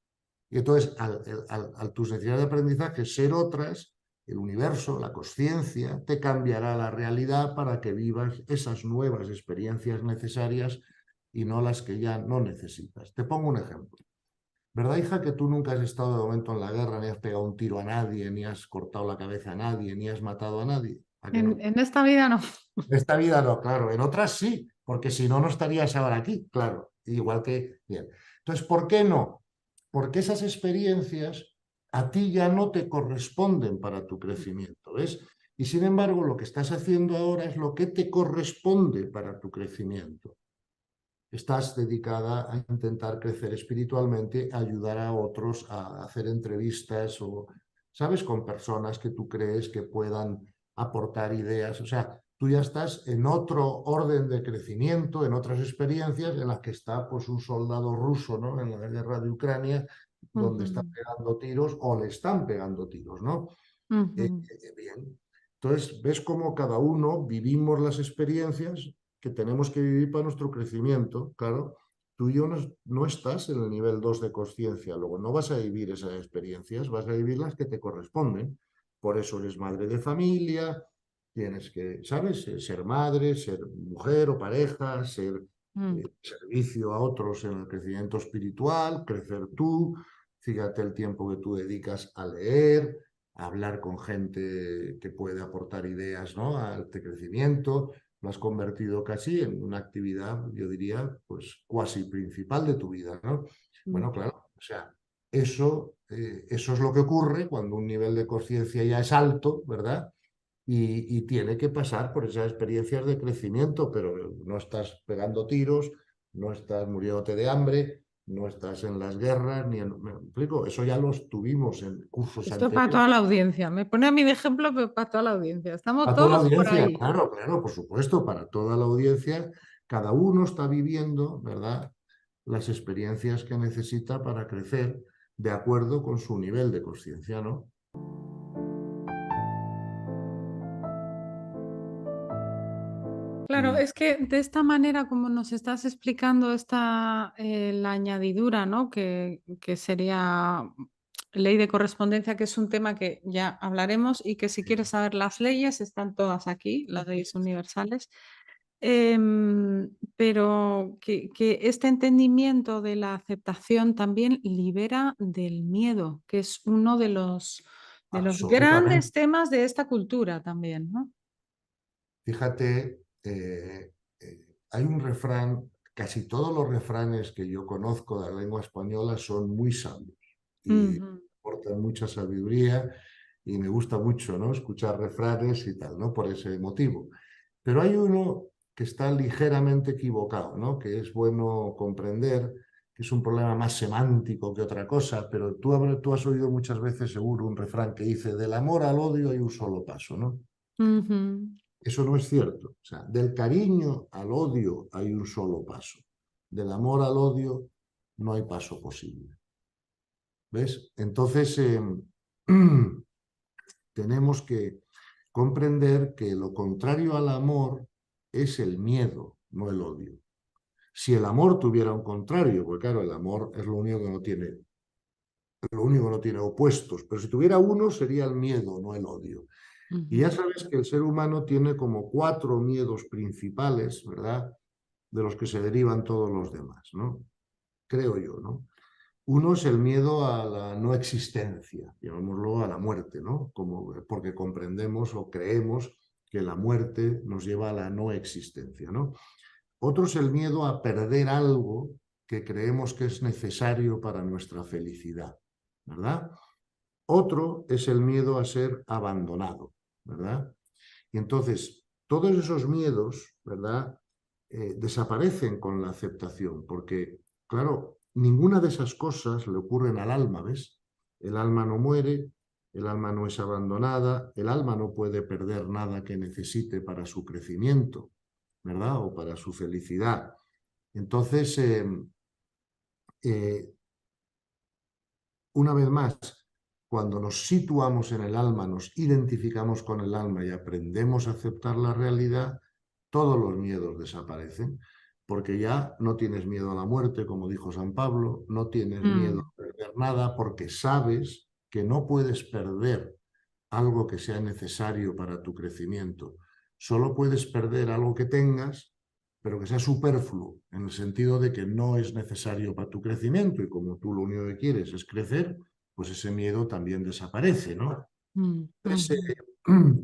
Y entonces, al tus necesidades de aprendizaje ser otras, el universo, la conciencia, te cambiará la realidad para que vivas esas nuevas experiencias necesarias y no las que ya no necesitas. Te pongo un ejemplo. ¿Verdad, hija, que tú nunca has estado de momento en la guerra, ni has pegado un tiro a nadie, ni has cortado la cabeza a nadie, ni has matado a nadie? ¿A que no? En esta vida no. En esta vida no, claro. En otras sí, porque si no, no estarías ahora aquí, claro. Igual que, bien. Entonces, ¿por qué no? Porque esas experiencias a ti ya no te corresponden para tu crecimiento, ¿ves? Y sin embargo, lo que estás haciendo ahora es lo que te corresponde para tu crecimiento. Estás dedicada a intentar crecer espiritualmente, a ayudar a otros a hacer entrevistas o, ¿sabes?, con personas que tú crees que puedan aportar ideas. O sea, tú ya estás en otro orden de crecimiento, en otras experiencias en las que está pues un soldado ruso, ¿no? En la guerra de Ucrania, donde está Ujú, pegando tiros o le están pegando tiros, ¿no? ujú. Bien. Entonces, ves cómo cada uno vivimos las experiencias que tenemos que vivir para nuestro crecimiento. Claro, tú y yo no estás en el nivel 2 de consciencia, luego no vas a vivir esas experiencias, vas a vivir las que te corresponden. Por eso eres madre de familia, tienes que, ¿sabes? Ser madre, ser mujer o pareja, ser servicio a otros en el crecimiento espiritual, crecer tú. Fíjate el tiempo que tú dedicas a leer, a hablar con gente que puede aportar ideas, ¿no?, a este crecimiento. Lo has convertido casi en una actividad, yo diría, pues cuasi principal de tu vida, ¿no? Bueno, claro, o sea, eso es lo que ocurre cuando un nivel de conciencia ya es alto, ¿verdad? Y tiene que pasar por esas experiencias de crecimiento, pero no estás pegando tiros, no estás muriéndote de hambre, no estás en las guerras, ni en... ¿Me explico? Eso ya lo tuvimos en cursos Esto es para anteriores. toda la audiencia. Me pone a mí de ejemplo, pero para toda la audiencia. Estamos Para toda la todos por audiencia, ahí. claro, claro, por supuesto, para toda la audiencia, cada uno está viviendo, ¿verdad?, las experiencias que necesita para crecer de acuerdo con su nivel de conciencia, ¿no? Claro, Y es que de esta manera, como nos estás explicando esta, la añadidura, ¿no? Que sería ley de correspondencia, que es un tema que ya hablaremos y que si quieres saber las leyes, están todas aquí, las leyes universales. Pero que este entendimiento de la aceptación también libera del miedo, que es uno de los absolutamente. grandes temas de esta cultura también, ¿no? Fíjate, hay un refrán, casi todos los refranes que yo conozco de la lengua española son muy sabios y Ujú. aportan mucha sabiduría y me gusta mucho, ¿no?, escuchar refranes y tal, ¿no?, por ese motivo. Pero hay uno que está ligeramente equivocado, ¿no?, que es bueno comprender, que es un problema más semántico que otra cosa, pero tú has oído muchas veces seguro un refrán que dice: del amor al odio hay un solo paso, ¿no? Ujú. Eso no es cierto. O sea, del cariño al odio hay un solo paso. Del amor al odio no hay paso posible. ¿Ves? Entonces, tenemos que comprender que lo contrario al amor es el miedo, no el odio. Si el amor tuviera un contrario, porque claro, el amor es lo único que no tiene opuestos, pero si tuviera uno sería el miedo, no el odio. Y ya Ujú. sabes que el ser humano tiene como 4 miedos principales, ¿verdad?, de los que se derivan todos los demás, ¿no? Creo yo, ¿no? Uno es el miedo a la no existencia, llamémoslo a la muerte, ¿no? Como, porque comprendemos o creemos que la muerte nos lleva a la no existencia, ¿no? Otro es el miedo a perder algo que creemos que es necesario para nuestra felicidad, ¿verdad? Otro es el miedo a ser abandonado, ¿verdad? Y entonces, todos esos miedos, ¿verdad?, desaparecen con la aceptación, porque, claro, ninguna de esas cosas le ocurren al alma, ¿ves? El alma no muere, el alma no es abandonada, el alma no puede perder nada que necesite para su crecimiento, ¿verdad?, o para su felicidad. Entonces, eh, una vez más, cuando nos situamos en el alma, nos identificamos con el alma y aprendemos a aceptar la realidad, todos los miedos desaparecen, porque ya no tienes miedo a la muerte, como dijo San Pablo, no tienes miedo Mm. a perder nada, porque sabes que no puedes perder algo que sea necesario para tu crecimiento. Solo puedes perder algo que tengas, pero que sea superfluo, en el sentido de que no es necesario para tu crecimiento, y como tú lo único que quieres es crecer, pues ese miedo también desaparece, ¿no? Mm. Entonces, Ujú.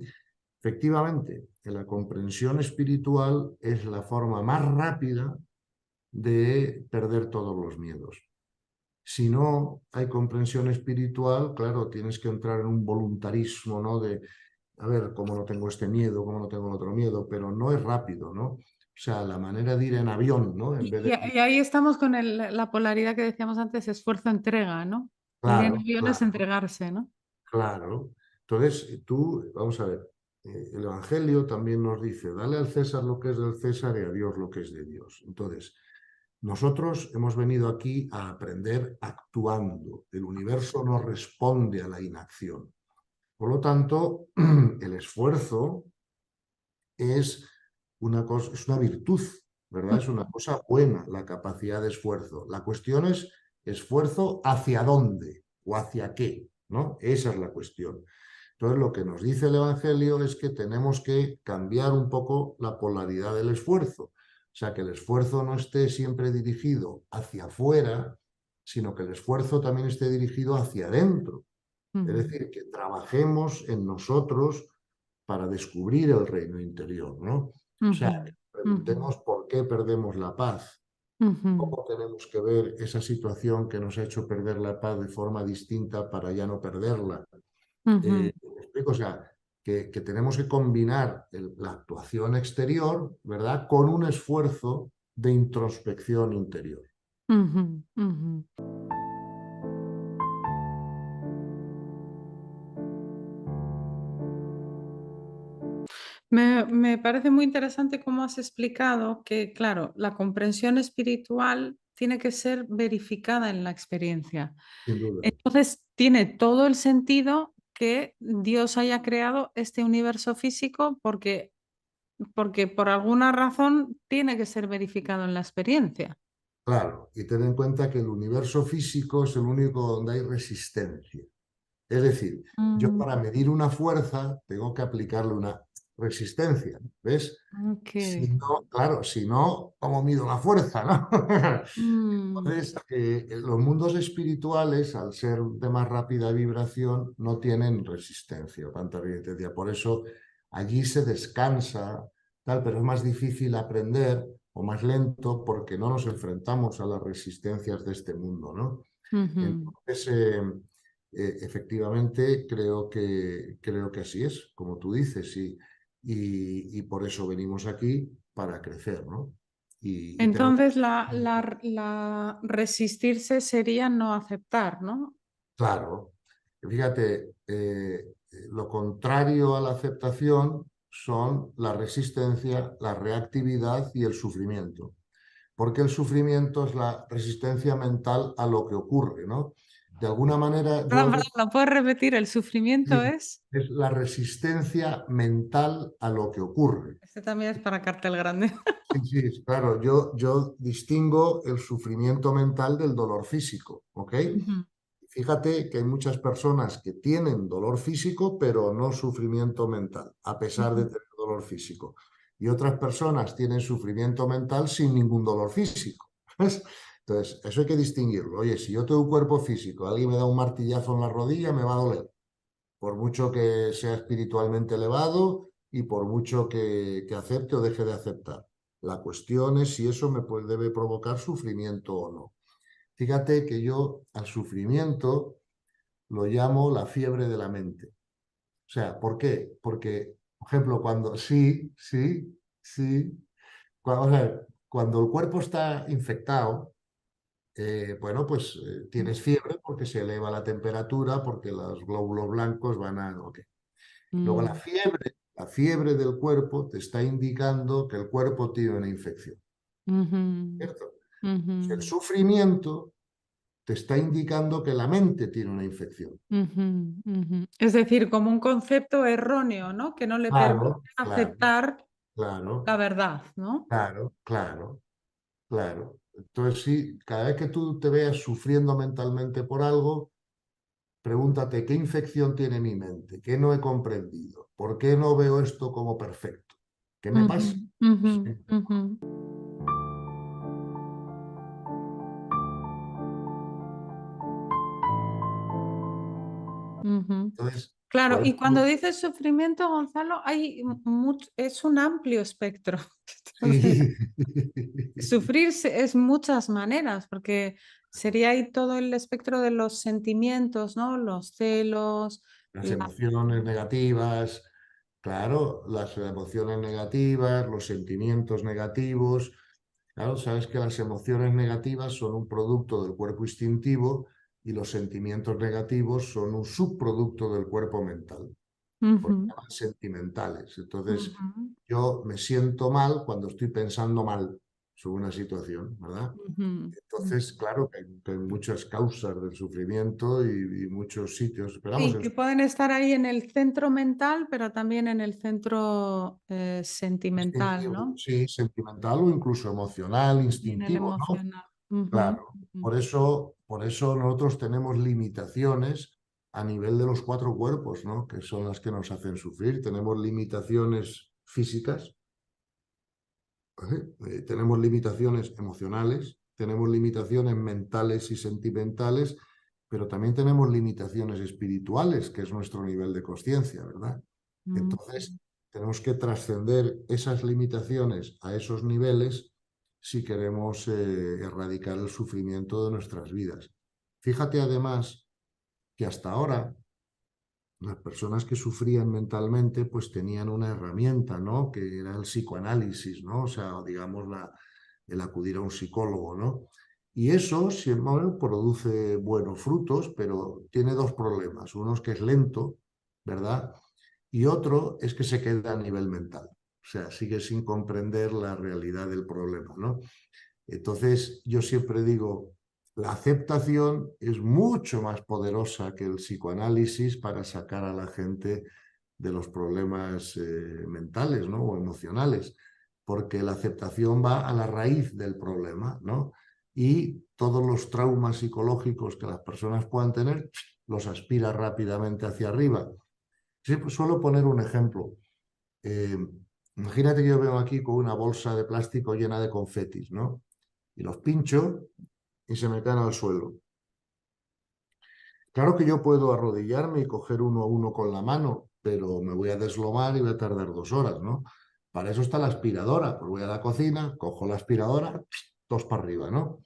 efectivamente, la comprensión espiritual es la forma más rápida de perder todos los miedos. Si no hay comprensión espiritual, claro, tienes que entrar en un voluntarismo, ¿no? De, a ver, cómo no tengo este miedo, cómo no tengo el otro miedo, pero no es rápido, ¿no? O sea, la manera de ir en avión, ¿no? En vez de... Y ahí estamos con la polaridad que decíamos antes, esfuerzo-entrega, ¿no? Ir en Claro, avión es claro, entregarse, ¿no? claro. Entonces, tú, vamos a ver, el Evangelio también nos dice, dale al César lo que es del César y a Dios lo que es de Dios. Entonces, nosotros hemos venido aquí a aprender actuando. El universo no responde a la inacción. Por lo tanto, el esfuerzo es una cosa, es una virtud, ¿verdad? Es una cosa buena la capacidad de esfuerzo. La cuestión es esfuerzo hacia dónde o hacia qué, ¿no? Esa es la cuestión. Entonces, lo que nos dice el Evangelio es que tenemos que cambiar un poco la polaridad del esfuerzo. O sea, que el esfuerzo no esté siempre dirigido hacia afuera, sino que el esfuerzo también esté dirigido hacia adentro. Es decir, que trabajemos en nosotros para descubrir el reino interior, ¿no? O sea, que preguntemos por qué perdemos la paz, cómo tenemos que ver esa situación que nos ha hecho perder la paz de forma distinta para ya no perderla. ¿Me explico? O sea, que tenemos que combinar la actuación exterior, ¿verdad?, con un esfuerzo de introspección interior. Me parece muy interesante cómo has explicado que, claro, la comprensión espiritual tiene que ser verificada en la experiencia. Sin duda. Entonces, tiene todo el sentido que Dios haya creado este universo físico porque por alguna razón tiene que ser verificado en la experiencia. Claro, y ten en cuenta que el universo físico es el único donde hay resistencia. Es decir, yo para medir una fuerza tengo que aplicarle una resistencia, ¿ves? Ok. Si no, claro, si no, ¿cómo mido la fuerza, no? Mm, Entonces, los mundos espirituales, al ser de más rápida vibración, no tienen resistencia, tanta resistencia. Por eso allí se descansa, tal, pero es más difícil aprender o más lento porque no nos enfrentamos a las resistencias de este mundo, ¿no? ujú. Entonces, efectivamente, creo que así es, como tú dices, y por eso venimos aquí para crecer, ¿no? Y tenemos. Entonces, la resistirse sería no aceptar, ¿no? Claro, fíjate, lo contrario a la aceptación son la resistencia, la reactividad y el sufrimiento, porque el sufrimiento es la resistencia mental a lo que ocurre, ¿no? De alguna manera, Perdón, perdón, ¿lo puedes repetir? ¿El sufrimiento es? es la resistencia mental a lo que ocurre. Este también es para cartel grande. Sí, sí, claro, yo distingo el sufrimiento mental del dolor físico, ¿ok? Ujú, Fíjate que hay muchas personas que tienen dolor físico, pero no sufrimiento mental, a pesar de ujú, tener dolor físico. Y otras personas tienen sufrimiento mental sin ningún dolor físico. ¿Ves? Entonces, eso hay que distinguirlo. Oye, si yo tengo un cuerpo físico, alguien me da un martillazo en la rodilla, me va a doler. Por mucho que sea espiritualmente elevado y por mucho que acepte o deje de aceptar. La cuestión es si eso debe provocar sufrimiento o no. Fíjate que yo al sufrimiento lo llamo la fiebre de la mente. O sea, ¿por qué? Porque, por ejemplo, o sea, cuando el cuerpo está infectado, bueno, pues tienes fiebre porque se eleva la temperatura, porque los glóbulos blancos van a. Ok. Luego mm, la fiebre del cuerpo te está indicando que el cuerpo tiene una infección, ujú, ¿cierto? ujú, El sufrimiento te está indicando que la mente tiene una infección. ujú, ujú. Es decir, como un concepto erróneo, ¿no? Que no le permite Claro, claro, aceptar la claro, verdad, ¿no? claro, claro, claro. Entonces, sí, cada vez que tú te veas sufriendo mentalmente por algo, pregúntate qué infección tiene mi mente, qué no he comprendido, por qué no veo esto como perfecto. ¿Qué me Ujú, pasa? ujú, Sí. ujú, ujú. Entonces, Claro, por y cuando eso, dices sufrimiento, Gonzalo, es un amplio espectro. Entonces, sí, sufrirse es muchas maneras, porque sería ahí todo el espectro de los sentimientos, ¿no? Los celos, las la... emociones negativas, claro, las emociones negativas, los sentimientos negativos. Claro, sabes que las emociones negativas son un producto del cuerpo instintivo y los sentimientos negativos son un subproducto del cuerpo mental, porque se Ujú, llaman sentimentales. Entonces, ujú, yo me siento mal cuando estoy pensando mal. O sobre una situación, ¿verdad? Ujú. Entonces, claro, que hay muchas causas del sufrimiento y muchos sitios. Pero vamos, Sí, que pueden estar ahí en el centro mental, pero también en el centro sentimental, instintivo, ¿no? sí, sentimental o incluso emocional, Y en el instintivo, ¿no? emocional. Ujú, Claro, ujú. por eso nosotros tenemos limitaciones a nivel de los cuatro cuerpos, ¿no? Que son las que nos hacen sufrir. Tenemos limitaciones físicas, tenemos limitaciones emocionales, tenemos limitaciones mentales y sentimentales, pero también tenemos limitaciones espirituales, que es nuestro nivel de conciencia, ¿verdad? Mm. Entonces, tenemos que trascender esas limitaciones a esos niveles si queremos erradicar el sufrimiento de nuestras vidas. Fíjate además que hasta ahora las personas que sufrían mentalmente pues tenían una herramienta, ¿no? Que era el psicoanálisis, ¿no? O sea, digamos, el acudir a un psicólogo, ¿no? Y eso siempre produce buenos frutos, pero tiene dos problemas. Uno es que es lento, ¿verdad? Y otro es que se queda a nivel mental. O sea, sigue sin comprender la realidad del problema, ¿no? Entonces, yo siempre digo, la aceptación es mucho más poderosa que el psicoanálisis para sacar a la gente de los problemas mentales, ¿no? O emocionales, porque la aceptación va a la raíz del problema, ¿no? Y todos los traumas psicológicos que las personas puedan tener los aspira rápidamente hacia arriba. Sí, pues suelo poner un ejemplo. Eh, Imagínate que yo vengo aquí con una bolsa de plástico llena de confetis, ¿no? Y los pincho y se me caen al suelo. Claro que yo puedo arrodillarme y coger uno a uno con la mano, pero me voy a deslomar y voy a tardar 2 horas, ¿no? Para eso está la aspiradora. Pues voy a la cocina, cojo la aspiradora, dos para arriba, ¿no?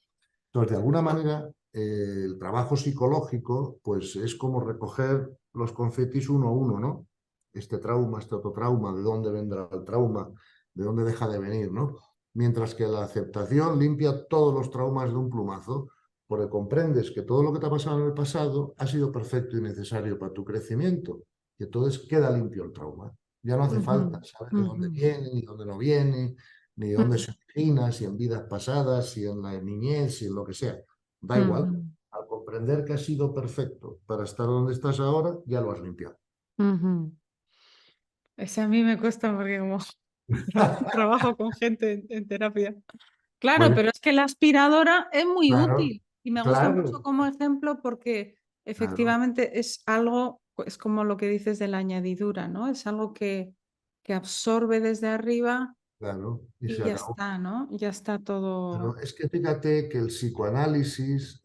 Entonces, de alguna manera, el trabajo psicológico, pues es como recoger los confetis uno a uno, ¿no? Este trauma, este otro trauma, de dónde vendrá el trauma, de dónde deja de venir, ¿no? Mientras que la aceptación limpia todos los traumas de un plumazo, porque comprendes que todo lo que te ha pasado en el pasado ha sido perfecto y necesario para tu crecimiento, y entonces queda limpio el trauma. Ya no hace Ujú, falta saber de dónde ujú, viene, ni dónde no viene, ni de dónde se origina, si en vidas pasadas, si en la niñez, si en lo que sea. Da igual. ujú, Al comprender que has sido perfecto para estar donde estás ahora, ya lo has limpiado. ujú. Ese a mí me cuesta porque como trabajo con gente en terapia. Claro, Bueno, pero es que la aspiradora es muy claro, útil y me gusta mucho claro, como ejemplo porque claro, efectivamente es algo, es como lo que dices de la añadidura, ¿no? Es algo que absorbe desde arriba claro, y y se ya acabó. está, ¿no? Ya está todo. Pero es que fíjate que el psicoanálisis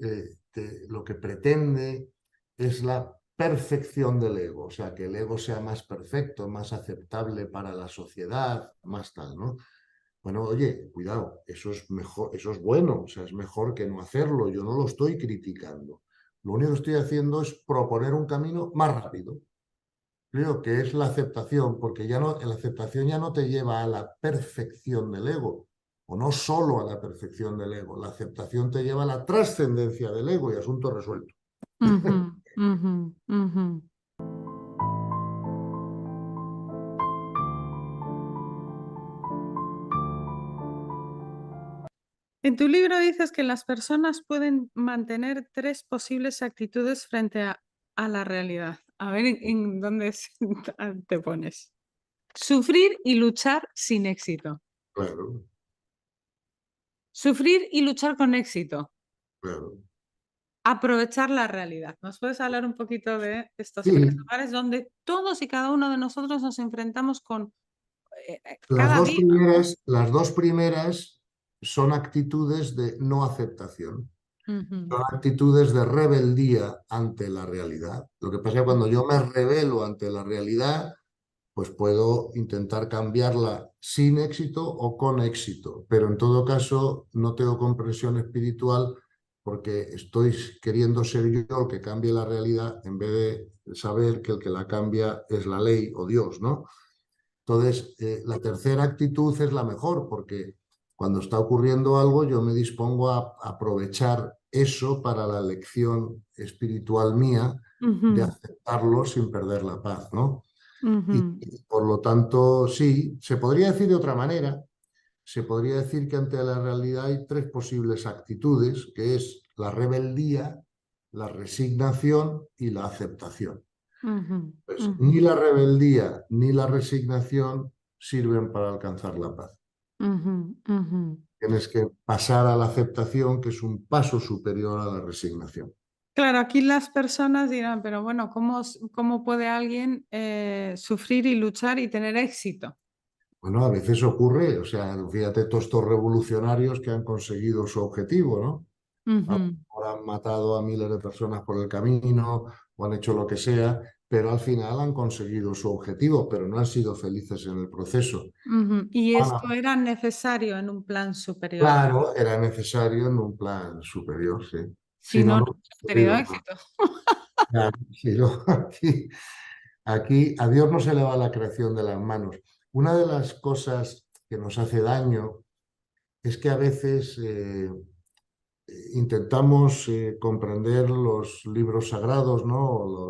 lo que pretende es la perfección del ego, o sea, que el ego sea más perfecto, más aceptable para la sociedad, más tal, ¿no? Bueno, oye, cuidado, eso es mejor, eso es bueno, o sea, es mejor que no hacerlo, yo no lo estoy criticando. Lo único que estoy haciendo es proponer un camino más rápido. Creo que es la aceptación, porque ya no, la aceptación ya no te lleva a la perfección del ego, o no solo a la perfección del ego, la aceptación te lleva a la trascendencia del ego y asunto resuelto. Ujú, ujú, ujú. En tu libro dices que las personas pueden mantener tres posibles actitudes frente a la realidad. A ver en dónde te pones. Sufrir y luchar sin éxito. Claro, Sufrir y luchar con éxito. claro. Aprovechar la realidad. ¿Nos puedes hablar un poquito de estos tres Sí, lugares donde todos y cada uno de nosotros nos enfrentamos con las cada dos día, ¿no? primeras, las dos primeras son actitudes de no aceptación. Ujú, Son actitudes de rebeldía ante la realidad. Lo que pasa es que cuando yo me rebelo ante la realidad, pues puedo intentar cambiarla sin éxito o con éxito, pero en todo caso no tengo comprensión espiritual porque estoy queriendo ser yo el que cambie la realidad en vez de saber que el que la cambia es la ley o Dios, ¿no? Entonces, la tercera actitud es la mejor porque cuando está ocurriendo algo yo me dispongo a aprovechar eso para la lección espiritual mía de ujú, aceptarlo sin perder la paz, ¿no? ujú, Y por lo tanto, sí, se podría decir de otra manera, se podría decir que ante la realidad hay tres posibles actitudes, que es la rebeldía, la resignación y la aceptación. Ujú, Pues ujú, ni la rebeldía ni la resignación sirven para alcanzar la paz. ujú, ujú. Tienes que pasar a la aceptación, que es un paso superior a la resignación. Claro, aquí las personas dirán, pero bueno, ¿cómo puede alguien sufrir y luchar y tener éxito? Bueno, a veces ocurre, o sea, fíjate todos estos revolucionarios que han conseguido su objetivo, ¿no? Ujú, Ahora han matado a miles de personas por el camino o han hecho lo que sea, pero al final han conseguido su objetivo, pero no han sido felices en el proceso. ujú. Y Bueno, esto era necesario en un plan superior. claro, era necesario en un plan superior, sí. Si Si no, no, no no hubiera hubieras tenido ocurrido nada. éxito. Claro, si no, aquí a Dios no se le va la creación de las manos. Una de las cosas que nos hace daño es que a veces intentamos comprender los libros sagrados, ¿no?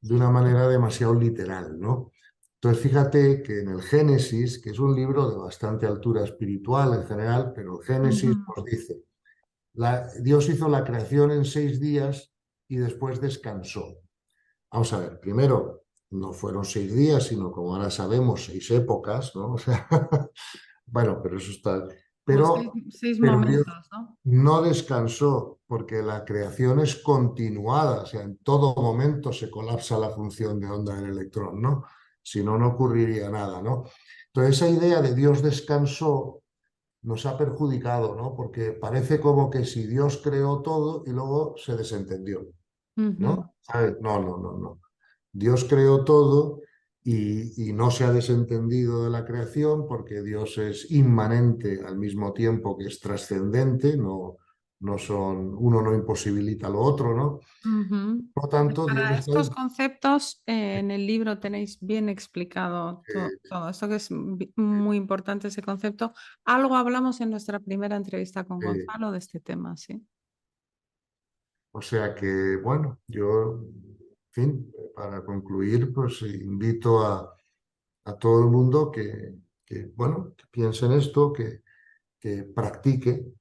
De una manera demasiado literal, ¿no? Entonces, fíjate que en el Génesis, que es un libro de bastante altura espiritual en general, pero el Génesis Ujú, nos dice, Dios hizo la creación en 6 días y después descansó. Vamos a ver, primero, no fueron 6 días, sino como ahora sabemos, 6 épocas, ¿no? O sea, bueno, pero eso está. como Pero, seis pero Dios momentos, ¿no? no descansó porque la creación es continuada, o sea, en todo momento se colapsa la función de onda del electrón, ¿no? Si no, no ocurriría nada, ¿no? Entonces, esa idea de Dios descansó nos ha perjudicado, ¿no? Porque parece como que si Dios creó todo y luego se desentendió, Ujú, ¿no? ¿Sabes? No, no, no, no. Dios creó todo y no se ha desentendido de la creación porque Dios es inmanente al mismo tiempo que es trascendente, uno no imposibilita lo otro, ¿no? ujú. Por lo tanto, Dios Para está estos conceptos, en el libro tenéis bien explicado eh, todo esto, que es muy importante ese concepto. Algo hablamos en nuestra primera entrevista con eh, Gonzalo de este tema, ¿sí? o sea que, bueno, yo, en fin, para concluir, pues invito a todo el mundo bueno, que piense en esto, que practique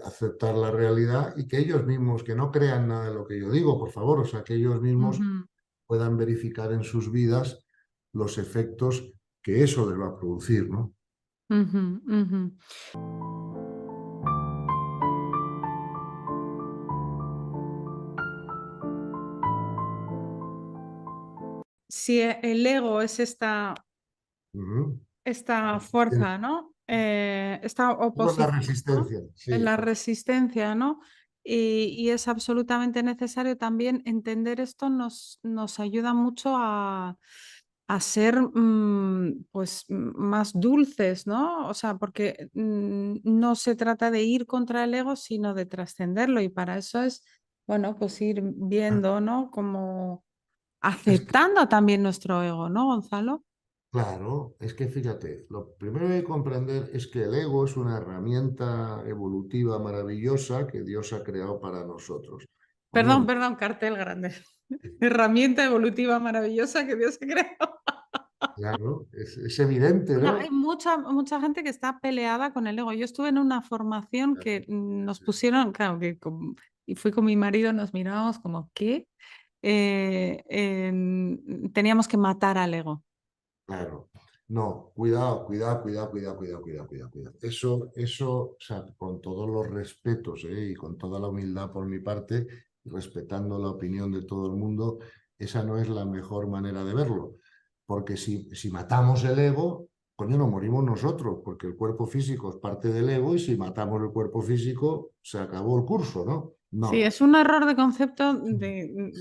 aceptar la realidad y que ellos mismos, que no crean nada de lo que yo digo, por favor, o sea, que ellos mismos Ujú, puedan verificar en sus vidas los efectos que eso les va a producir, ¿no? ujú, ujú. Si el ego es Ujú. esta fuerza, ¿no? Esta Luego la oposición, ¿no? resistencia, En sí, la resistencia, ¿no? Y es absolutamente necesario también entender esto, nos ayuda mucho a ser pues más dulces, ¿no? O sea, porque no se trata de ir contra el ego, sino de trascenderlo. Y para eso es, bueno, pues ir viendo, ¿no? Como es que, aceptando también nuestro ego, ¿no, Gonzalo? claro, es que fíjate, lo primero que hay que comprender es que el ego es una herramienta evolutiva maravillosa que Dios ha creado para nosotros. Perdón, Coño, perdón, cartel grande. Herramienta evolutiva maravillosa que Dios ha creado. claro, es evidente, Bueno, hay ¿no? mucha gente que está peleada con el ego. Yo estuve en una formación Claro, que nos pusieron, claro, y fui con mi marido, nos mirábamos como, ¿qué? Teníamos que matar al ego. claro. No, cuidado, cuidado, cuidado, cuidado, cuidado, cuidado, cuidado, cuidado. Eso, o sea, con todos los respetos, y con toda la humildad por mi parte, y respetando la opinión de todo el mundo, esa no es la mejor manera de verlo. Porque si matamos el ego, coño, no morimos nosotros, porque el cuerpo físico es parte del ego y si matamos el cuerpo físico, se acabó el curso, ¿no? Sí, No. es un error de concepto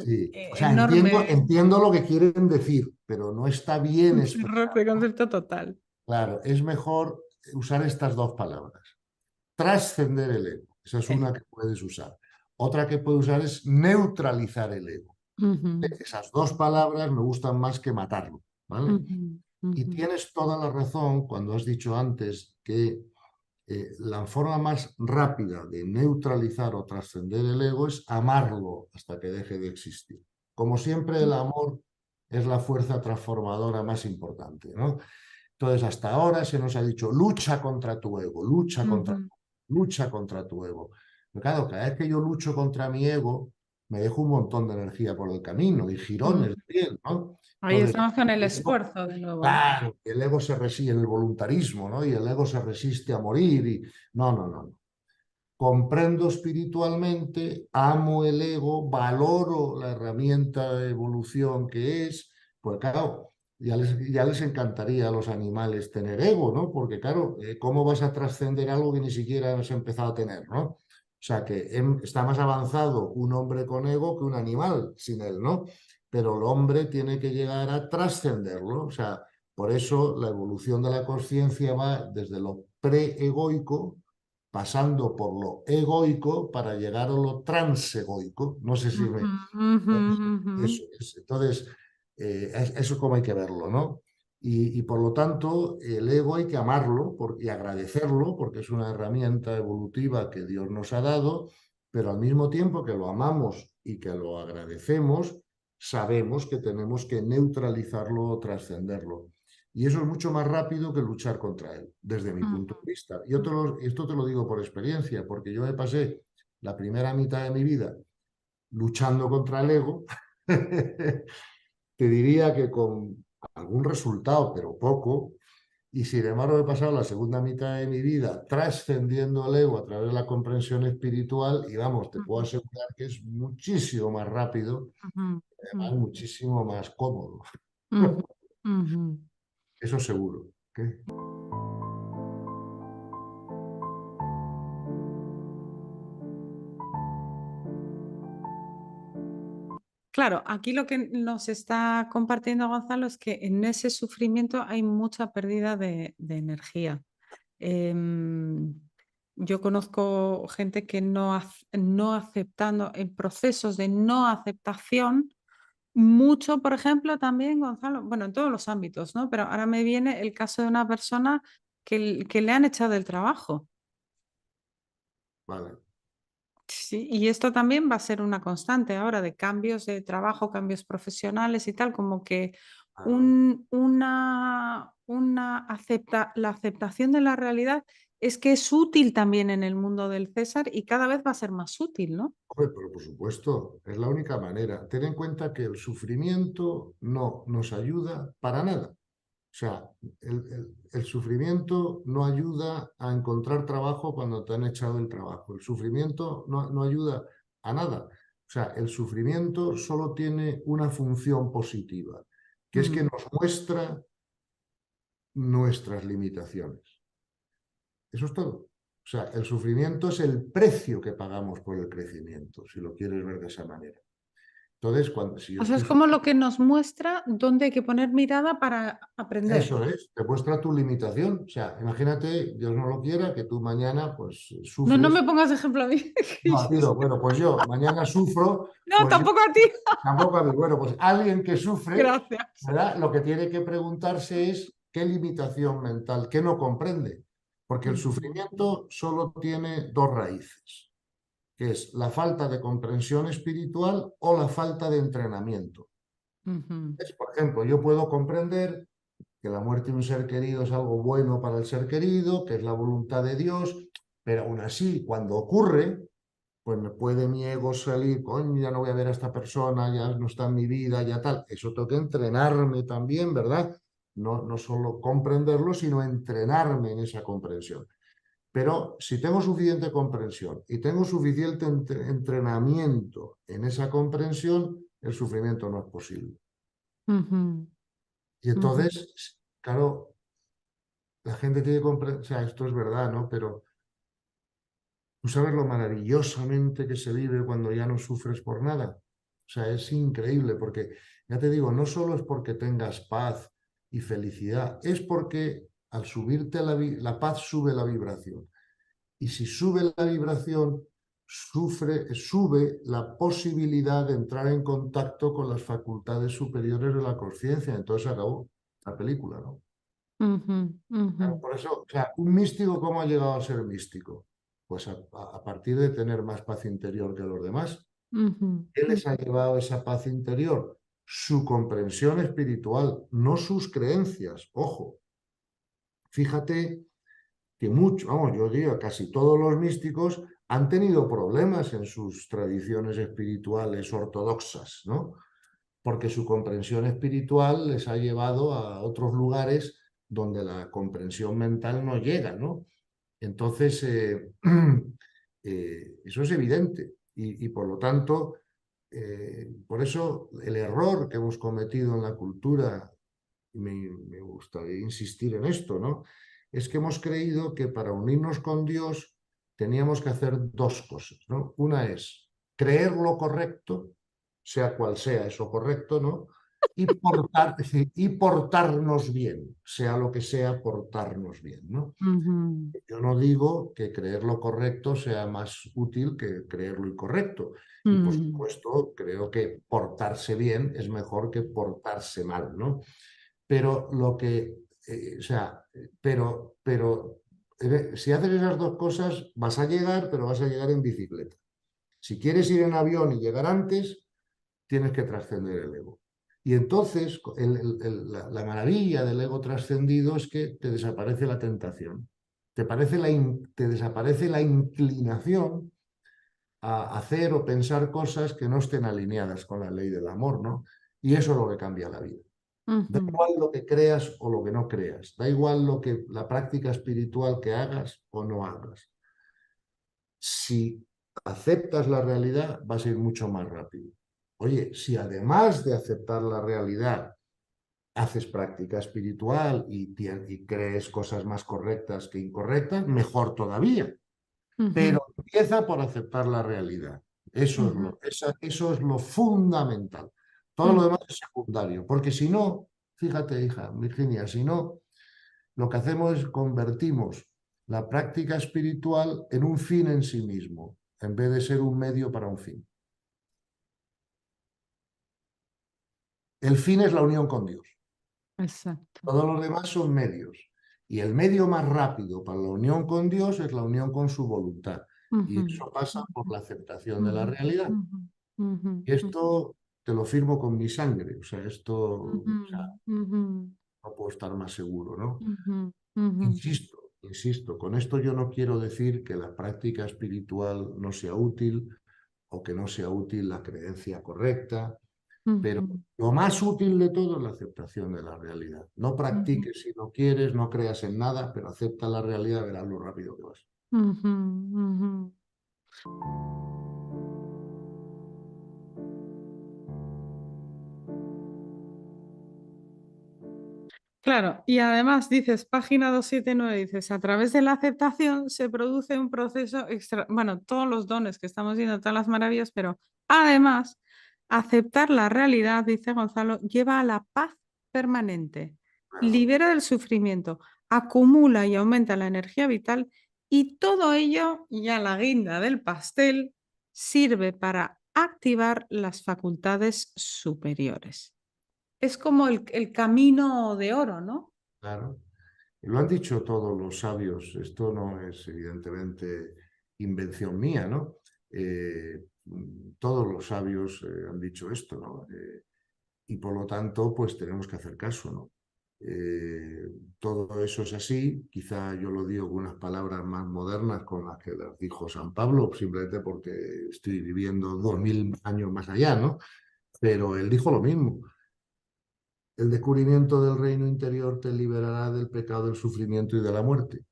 Sí, o sea, enorme. entiendo lo que quieren decir, pero no está bien Un error de concepto total. claro, es mejor usar estas dos palabras. Trascender el ego. Esa es Sí. una que puedes usar. Otra que puedes usar es neutralizar el ego. Ujú, Esas dos palabras me gustan más que matarlo, ¿vale? ujú, Y ujú, tienes toda la razón cuando has dicho antes que la forma más rápida de neutralizar o trascender el ego es amarlo hasta que deje de existir. Como siempre, el amor es la fuerza transformadora más importante, ¿no? Entonces, hasta ahora se nos ha dicho, lucha contra tu ego, Ujú. lucha contra tu ego. Pero claro, cada vez que yo lucho contra mi ego, me dejo un montón de energía por el camino y Mm. jirones de piel, ¿no? Ahí Entonces, estamos con el el ego, esfuerzo de nuevo. claro, el ego se resiste, el voluntarismo, ¿no? Y el ego se resiste a morir y no, no, no. Comprendo espiritualmente, amo el ego, valoro la herramienta de evolución que es, pues claro, ya les encantaría a los animales tener ego, ¿no? Porque claro, ¿cómo vas a trascender algo que ni siquiera has empezado a tener, ¿no? O sea que está más avanzado un hombre con ego que un animal sin él, ¿no? Pero el hombre tiene que llegar a trascenderlo, o sea, por eso la evolución de la conciencia va desde lo preegoico pasando por lo egoico para llegar a lo transegoico. No sé si me... Ujú, ujú, ujú. Eso es. Entonces, eso es como hay que verlo, ¿no? Y por lo tanto, el ego hay que amarlo y agradecerlo porque es una herramienta evolutiva que Dios nos ha dado, pero al mismo tiempo que lo amamos y que lo agradecemos, sabemos que tenemos que neutralizarlo o trascenderlo. Y eso es mucho más rápido que luchar contra él, desde mi punto de vista. Esto te lo digo por experiencia, porque yo me pasé la primera mitad de mi vida luchando contra el ego. Te diría que con algún resultado, pero poco. Y sin embargo, he pasado la segunda mitad de mi vida trascendiendo el ego a través de la comprensión espiritual y vamos, te puedo Ujú, asegurar que es muchísimo más rápido, ujú, además muchísimo más cómodo. ujú, ujú. Eso seguro. ¿Ok? Claro, aquí lo que nos está compartiendo Gonzalo es que en ese sufrimiento hay mucha pérdida de energía. Em, yo conozco gente que no aceptando, en procesos de no aceptación, mucho, por ejemplo, también, Gonzalo, bueno, en todos los ámbitos, ¿no? Pero ahora me viene el caso de una persona que le han echado del trabajo. Vale. Sí, y esto también va a ser una constante ahora de cambios de trabajo, cambios profesionales y tal, como que Ah, la aceptación de la realidad es que es útil también en el mundo del César y cada vez va a ser más útil, ¿no? hombre, pero por supuesto, es la única manera. Ten en cuenta que el sufrimiento no nos ayuda para nada. O sea, el sufrimiento no ayuda a encontrar trabajo cuando te han echado el trabajo. El sufrimiento no ayuda a nada. O sea, el sufrimiento solo tiene una función positiva, que es que Mm, nos muestra nuestras limitaciones. Eso es todo. O sea, el sufrimiento es el precio que pagamos por el crecimiento, si lo quieres ver de esa manera. Entonces, si yo O sea, estoy es como lo que nos muestra dónde hay que poner mirada para aprender. Eso es, te muestra tu limitación. O sea, imagínate, Dios no lo quiera, que tú mañana pues No, no sufres. me pongas ejemplo a mí. No, tío, bueno, pues yo mañana sufro, No, pues yo tampoco a ti. tampoco a mí. Bueno, pues alguien que sufre, Gracias. ¿verdad? Lo que tiene que preguntarse es qué limitación mental, qué no comprende. Porque el Ujú, sufrimiento solo tiene dos raíces, que es la falta de comprensión espiritual o la falta de entrenamiento. ujú, Por ejemplo, yo puedo comprender que la muerte de un ser querido es algo bueno para el ser querido, que es la voluntad de Dios, pero aún así, cuando ocurre, pues me puede mi ego salir, coño, ya no voy a ver a esta persona, ya no está en mi vida, ya tal. Eso tengo que entrenarme también, ¿verdad? No solo comprenderlo, sino entrenarme en esa comprensión. Pero si tengo suficiente comprensión y tengo suficiente entrenamiento en esa comprensión, el sufrimiento no es posible. ujú, Y ujú, entonces, claro, la gente tiene que comprender, o sea, esto es verdad, ¿no? Pero tú sabes lo maravillosamente que se vive cuando ya no sufres por nada. O sea, es increíble porque, ya te digo, no solo es porque tengas paz y felicidad, es porque al subirte la paz sube la vibración. Y si sube la vibración, sube la posibilidad de entrar en contacto con las facultades superiores de la conciencia. Entonces acabó la película, ¿no? ujú, ujú, Claro, por eso, o sea, un místico, ¿cómo ha llegado a ser místico? Pues a partir de tener más paz interior que los demás. ujú, ¿Qué les ha llevado esa paz interior? Su comprensión espiritual, no sus creencias, ojo. Fíjate que vamos, yo digo, casi todos los místicos han tenido problemas en sus tradiciones espirituales ortodoxas, ¿no? Porque su comprensión espiritual les ha llevado a otros lugares donde la comprensión mental no llega, ¿no? Entonces, eso es evidente y por lo tanto, por eso el error que hemos cometido en la cultura, y me gustaría insistir en esto, ¿no? Es que hemos creído que para unirnos con Dios teníamos que hacer dos cosas, ¿no? Una es creer lo correcto, sea cual sea eso correcto, ¿no? Y portarnos bien, sea lo que sea, portarnos bien, ¿no? Ujú, Yo no digo que creer lo correcto sea más útil que creer lo incorrecto. Y por ujú, supuesto, creo que portarse bien es mejor que portarse mal, ¿no? Pero lo que, o sea, si haces esas dos cosas, vas a llegar, pero vas a llegar en bicicleta. Si quieres ir en avión y llegar antes, tienes que trascender el ego. Y entonces, la maravilla del ego trascendido es que te desaparece la tentación, te desaparece la inclinación a hacer o pensar cosas que no estén alineadas con la ley del amor, ¿no? Y eso es lo que cambia la vida. Da ujú. igual lo que creas o lo que no creas, da igual la práctica espiritual que hagas o no hagas. Si aceptas la realidad, vas a ir mucho más rápido. Oye, si además de aceptar la realidad, haces práctica espiritual y crees cosas más correctas que incorrectas, mejor todavía. Ujú, Pero empieza por aceptar la realidad. ujú, Eso es lo fundamental. Todo lo ujú. demás es secundario, porque si no, fíjate, hija, Virginia, si no, lo que hacemos es convertimos la práctica espiritual en un fin en sí mismo, en vez de ser un medio para un fin. El fin es la unión con Dios. Exacto. Todos los demás son medios. Y el medio más rápido para la unión con Dios es la unión con su voluntad. Y Ujú, eso pasa por la aceptación de la ujú, realidad. ujú, ujú, Y ujú, esto te lo firmo con mi sangre. O sea, esto, o sea, ujú, ujú, no puedo estar más seguro, ¿no? ujú, ujú, Insisto, con esto yo no quiero decir que la práctica espiritual no sea útil o que no sea útil la creencia correcta, pero ujú, lo más útil de todo es la aceptación de la realidad. No ujú, practiques si no quieres, no creas en nada, pero acepta la realidad, verás lo rápido que vas. ujú, ujú. Claro, y además dices, página 279, dices, a través de la aceptación se produce un proceso extra, bueno, todos los dones que estamos viendo, todas las maravillas, pero además, aceptar la realidad, dice Gonzalo, lleva a la paz permanente, Claro, libera del sufrimiento, acumula y aumenta la energía vital y todo ello, ya la guinda del pastel, sirve para activar las facultades superiores. Es como el camino de oro, ¿no? claro. Y lo han dicho todos los sabios. Esto no es evidentemente invención mía, ¿no? Todos los sabios han dicho esto, ¿no? Y por lo tanto, pues tenemos que hacer caso, ¿no? Eh, Todo eso es así, quizá yo lo digo con unas palabras más modernas con las que las dijo San Pablo, simplemente porque estoy viviendo 2000 años más allá, ¿no? Pero él dijo lo mismo. El descubrimiento del reino interior te liberará del pecado, del sufrimiento y de la muerte.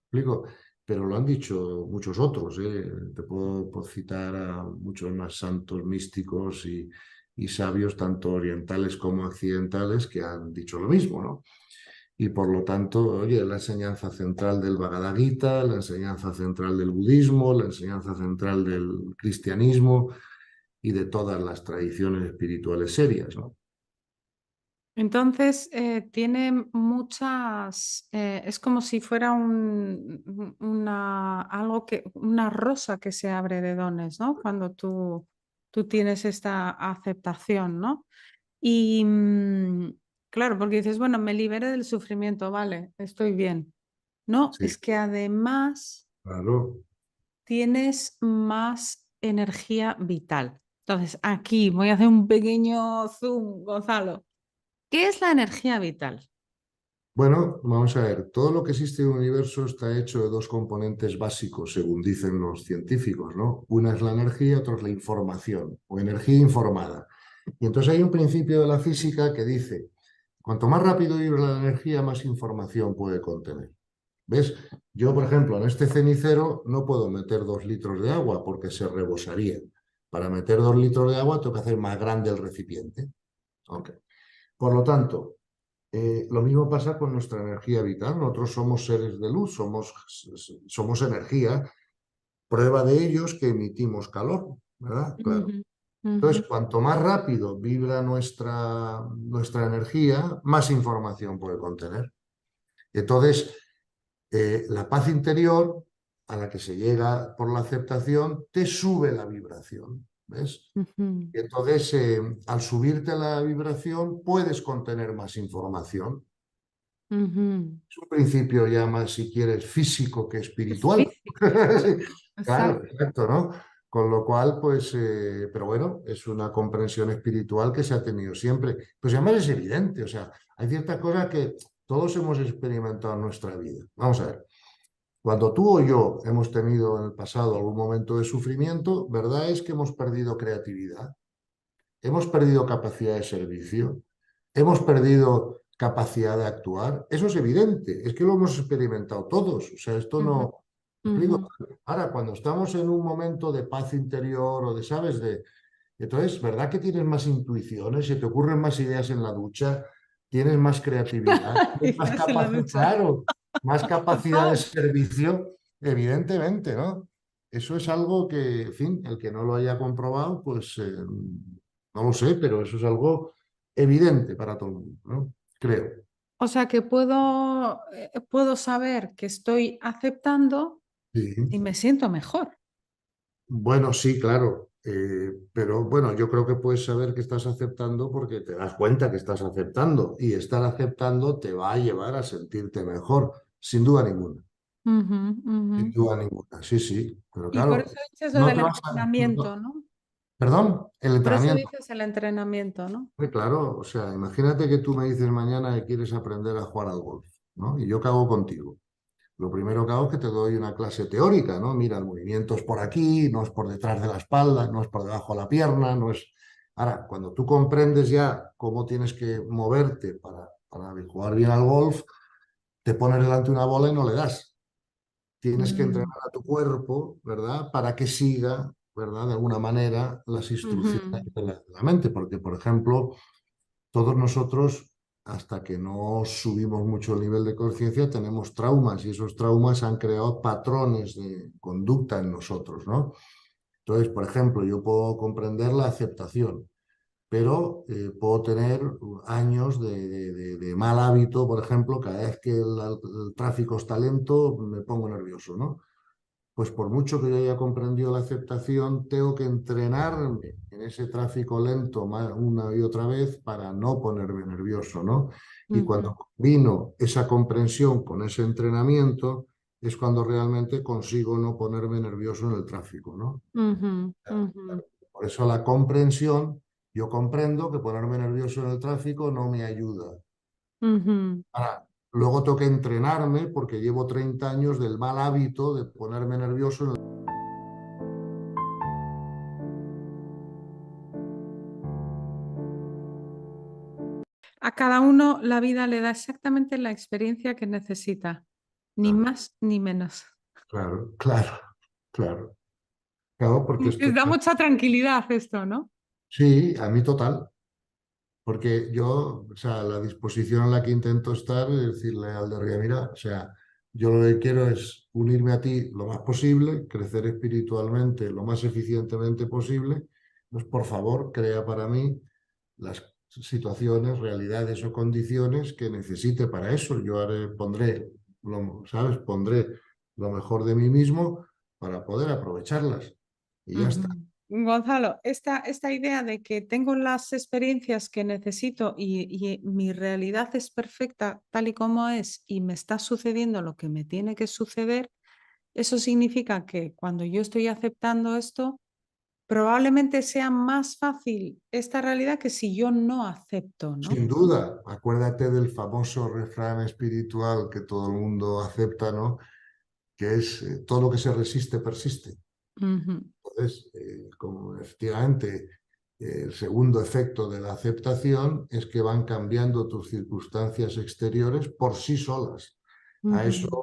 ¿Explico? Pero lo han dicho muchos otros, ¿eh? Puedo citar a muchos más santos místicos y sabios, tanto orientales como occidentales, que han dicho lo mismo, ¿no? Y por lo tanto, oye, la enseñanza central del Bhagavad Gita, la enseñanza central del budismo, la enseñanza central del cristianismo y de todas las tradiciones espirituales serias, ¿no? Entonces, tiene muchas, es como si fuera algo una rosa que se abre de dones, ¿no? Cuando tú tienes esta aceptación, ¿no? Y claro, porque dices, bueno, me liberé del sufrimiento, vale, estoy bien. No, Sí, es que además claro. tienes más energía vital. Entonces, aquí voy a hacer un pequeño zoom, Gonzalo. ¿Qué es la energía vital? Bueno, vamos a ver, todo lo que existe en el universo está hecho de dos componentes básicos, según dicen los científicos, ¿no? Una es la energía, otra es la información, o energía informada. Y entonces hay un principio de la física que dice, cuanto más rápido vibre la energía, más información puede contener. ¿Ves? Yo, por ejemplo, en este cenicero no puedo meter 2 litros de agua porque se rebosaría. Para meter 2 litros de agua tengo que hacer más grande el recipiente. Ok. Por lo tanto, lo mismo pasa con nuestra energía vital. Nosotros somos seres de luz, somos energía. Prueba de ello es que emitimos calor, ¿verdad? Claro. Ujú, Entonces, ujú, cuanto más rápido vibra nuestra energía, más información puede contener. Entonces, la paz interior a la que se llega por la aceptación te sube la vibración, ¿ves? ujú, Y entonces, al subirte la vibración, puedes contener más información. ujú. Es un principio ya más, si quieres, físico que Es espiritual. físico, Sí, claro, exacto. exacto, ¿no? Con lo cual, pues, pero bueno, es una comprensión espiritual que se ha tenido siempre. Pues además es evidente, o sea, hay ciertas cosas que todos hemos experimentado en nuestra vida. Vamos a ver, cuando tú o yo hemos tenido en el pasado algún momento de sufrimiento, verdad es que hemos perdido creatividad. Hemos perdido capacidad de servicio, hemos perdido capacidad de actuar. Eso es evidente, es que lo hemos experimentado todos. O sea, esto Ujú, no... ¿Me ujú. explico? Ahora, cuando estamos en un momento de paz interior o de, ¿sabes? Entonces, ¿verdad que tienes más intuiciones? Se te ocurren más ideas en la ducha, tienes más creatividad, tienes más Dices en la capacidad, ducha. claro, más capacidad de Total. servicio, evidentemente, ¿no? Eso es algo que, en fin, el que no lo haya comprobado, pues no lo sé, pero eso es algo evidente para todo el mundo, ¿no? Creo. O sea que puedo saber que estoy aceptando y Sí. me siento mejor. Bueno, sí, claro. Pero bueno, yo creo que puedes saber que estás aceptando porque te das cuenta que estás aceptando y estar aceptando te va a llevar a sentirte mejor, sin duda ninguna. Ujú, ujú. Sin duda ninguna, sí, sí. Pero Y por claro, eso dices lo no del te vas a... entrenamiento, ¿no? Perdón, el Por eso entrenamiento. dices el entrenamiento, ¿no? Claro, o sea, imagínate que tú me dices mañana que quieres aprender a jugar al golf, ¿no? Y yo qué hago contigo. Lo primero que hago es que te doy una clase teórica, ¿no? Mira, el movimiento es por aquí, no es por detrás de la espalda, no es por debajo de la pierna, no es... Ahora, cuando tú comprendes ya cómo tienes que moverte para jugar bien al golf, te pones delante una bola y no le das. Tienes que entrenar Mm, a tu cuerpo, ¿verdad? Para que siga, ¿verdad? De alguna manera las instrucciones ujú, de la mente. Porque, por ejemplo, todos nosotros, hasta que no subimos mucho el nivel de conciencia, tenemos traumas y esos traumas han creado patrones de conducta en nosotros, ¿no? Entonces, por ejemplo, yo puedo comprender la aceptación, pero puedo tener años de mal hábito, por ejemplo, cada vez que el tráfico está lento, me pongo nervioso, ¿no? Pues por mucho que yo haya comprendido la aceptación, tengo que entrenarme en ese tráfico lento una y otra vez para no ponerme nervioso, ¿no? Y ujú, cuando combino esa comprensión con ese entrenamiento, es cuando realmente consigo no ponerme nervioso en el tráfico, ¿no? ujú, ujú, Por eso la comprensión, yo comprendo que ponerme nervioso en el tráfico no me ayuda. ujú. Ahora, luego tengo que entrenarme porque llevo 30 años del mal hábito de ponerme nervioso en el... A cada uno la vida le da exactamente la experiencia que necesita, ni más ni menos. Claro, claro, claro. Claro, porque esto, Da mucha tranquilidad esto, ¿no? sí, a mí total, porque yo, o sea, la disposición en la que intento estar es decirle al de arriba, mira, o sea, yo lo que quiero es unirme a ti lo más posible, crecer espiritualmente lo más eficientemente posible, pues por favor, crea para mí las situaciones, realidades o condiciones que necesite para eso. Yo pondré, ¿sabes? Pondré lo mejor de mí mismo para poder aprovecharlas y ya está. Ujú. Gonzalo, esta idea de que tengo las experiencias que necesito y mi realidad es perfecta tal y como es y me está sucediendo lo que me tiene que suceder, eso significa que cuando yo estoy aceptando esto, probablemente sea más fácil esta realidad que si yo no acepto, ¿no? Sin duda, acuérdate del famoso refrán espiritual que todo el mundo acepta, ¿no? Que es todo lo que se resiste persiste. Ujú, Entonces, como efectivamente el segundo efecto de la aceptación es que van cambiando tus circunstancias exteriores por sí solas. A eso, ujú,